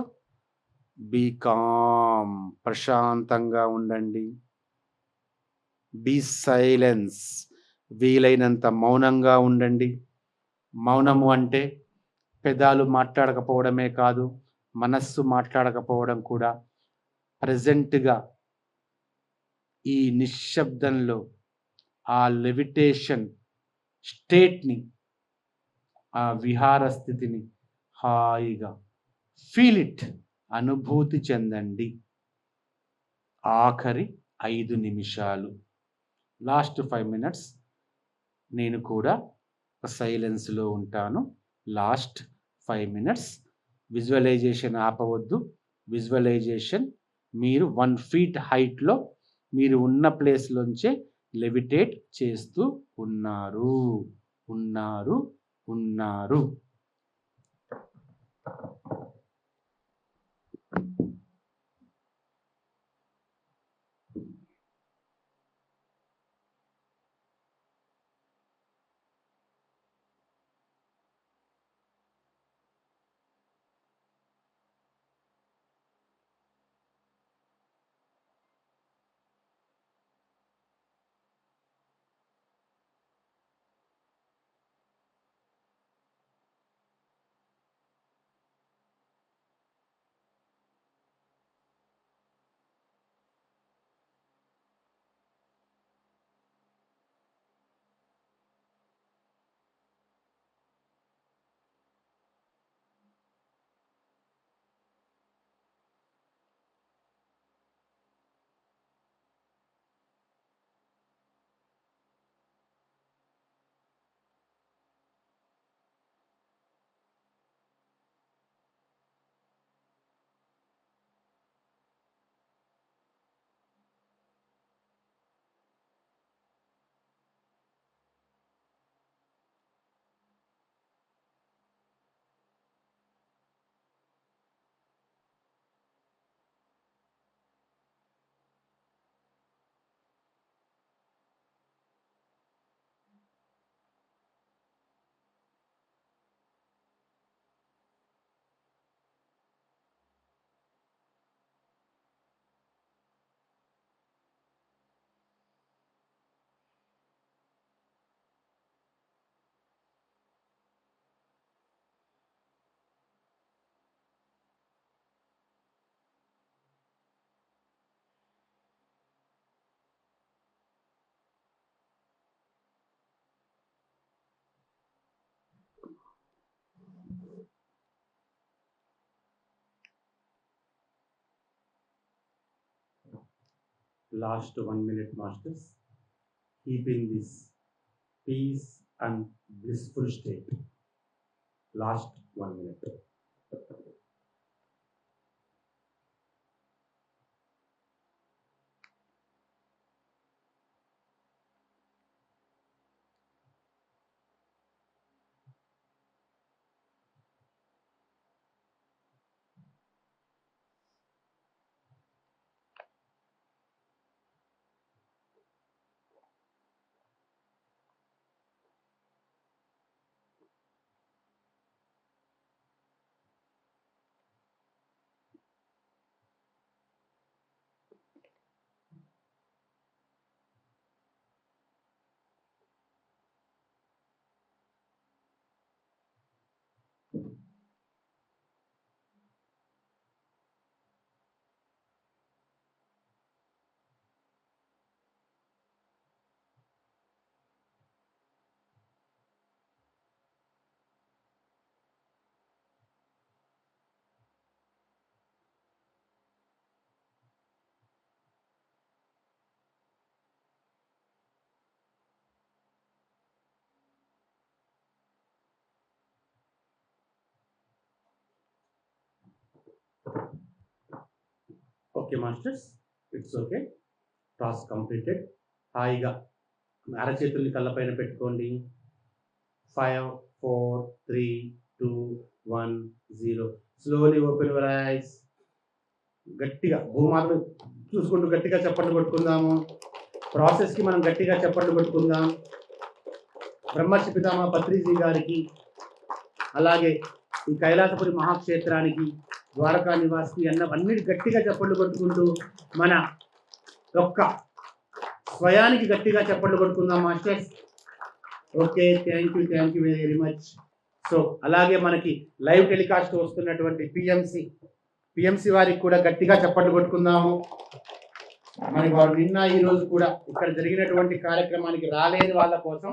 be calm, ప్రశాంతంగా ఉండండి. బీ సైలెన్స్, వీలైనంత మౌనంగా ఉండండి. మౌనము అంటే పెదాలు మాట్లాడకపోవడమే కాదు, మనస్సు మాట్లాడకపోవడం కూడా ప్రెజెంట్గా ఈ నిశ్శబ్దంలో ఆ లెవిటేషన్ స్టేట్ని, ఆ విహార స్థితిని హాయిగా ఫీల్ ఇట్, అనుభూతి చెందండి. ఆఖరి 5 నిమిషాలు, లాస్ట్ 5 minutes నేను కూడా సైలెన్స్లో ఉంటాను. లాస్ట్ 5 minutes విజువలైజేషన్ ఆపవద్దు. విజువలైజేషన్ మీరు 1 feet హైట్లో మీరు ఉన్న ప్లేస్లోంచే లెవిటేట్ చేస్తూ ఉన్నారు. Last 1 minute, masters. Keeping this peace and blissful state. Last 1 minute. Okay masters, it's okay. Task completed. హాయిగా అరచేతుల్ని కళ్ళపైన పెట్టుకోండి. 5, 4, 3, 2, 1, 0. Slowly open your eyes. గట్టిగా భూమాతను చూసుకుంటూ గట్టిగా చప్పట్లు కొట్టుకుందాము. ప్రాసెస్కి మనం గట్టిగా చప్పట్లు కొట్టుకుందాం. బ్రహ్మర్షి పితామహ పత్రిజీ గారికి, అలాగే ఈ కైలాసపురి మహాక్షేత్రానికి, ద్వారకా నివాసికి అన్నిటి గట్టిగా చప్పట్లు కొట్టుకుంటూ మన యొక్క స్వయానికి గట్టిగా చప్పట్లు కొట్టుకుందాం masters. Okay, thank you very much. So అలాగే మనకి లైవ్ టెలికాస్ట్ వస్తున్నటువంటి పిఎంసి వారికి కూడా గట్టిగా చప్పట్లు కొట్టుకుందాము. మరి వారు నిన్న ఈ రోజు కూడా ఇక్కడ జరిగినటువంటి కార్యక్రమానికి రాలేని వాళ్ళ కోసం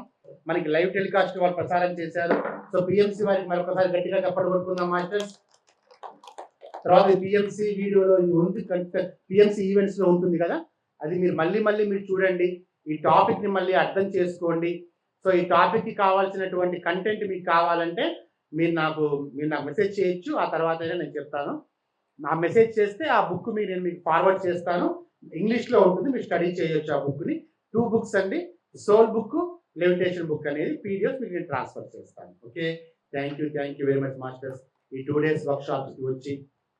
మనకి లైవ్ టెలికాస్ట్ వాళ్ళు ప్రసారం చేశారు. సో పిఎంసి వారికి మరొకసారి గట్టిగా చప్పట్లు కొట్టుకుందాం మాస్టర్స్. తర్వాత పిఎంసి వీడియోలో ఇది ఉంది, పిఎంసి ఈవెంట్స్ లో ఉంటుంది కదా, అది మీరు మళ్ళీ మీరు చూడండి. ఈ టాపిక్ ని మళ్ళీ అర్థం చేసుకోండి. సో ఈ టాపిక్ కి కావాల్సినటువంటి కంటెంట్ మీకు కావాలంటే మీరు నాకు మెసేజ్ చేయొచ్చు. ఆ తర్వాత నేను చెప్తాను. నా మెసేజ్ చేస్తే ఆ బుక్ నేను మీకు ఫార్వర్డ్ చేస్తాను. ఇంగ్లీష్లో ఉంటుంది, మీరు స్టడీ చేయొచ్చు ఆ బుక్ని. 2 బుక్స్ అండి, సోల్ బుక్, లెవిటేషన్ బుక్ అనేది పీడిఎఫ్ మీకు నేను ట్రాన్స్ఫర్ చేస్తాను. Okay, thank you very much masters. ఈ 2 days వర్క్షాప్స్కి వచ్చి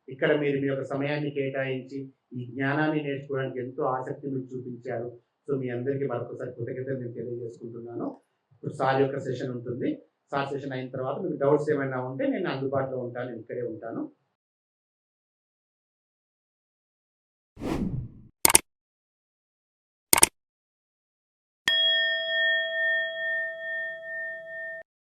ఇక్కడ మీరు మీ యొక్క సమయాన్ని కేటాయించి ఈ జ్ఞానాన్ని నేర్చుకోవడానికి ఎంతో ఆసక్తి మీరు చూపించారు. సో మీ అందరికీ మరొకసారి కృతజ్ఞతలు నేను తెలియజేసుకుంటున్నాను. ఇప్పుడు సార్ యొక్క సెషన్ ఉంటుంది. సార్ సెషన్ అయిన తర్వాత మీకు డౌట్స్ ఏమైనా ఉంటే నేను అందుబాటులో ఉంటాను, ఇక్కడే ఉంటాను.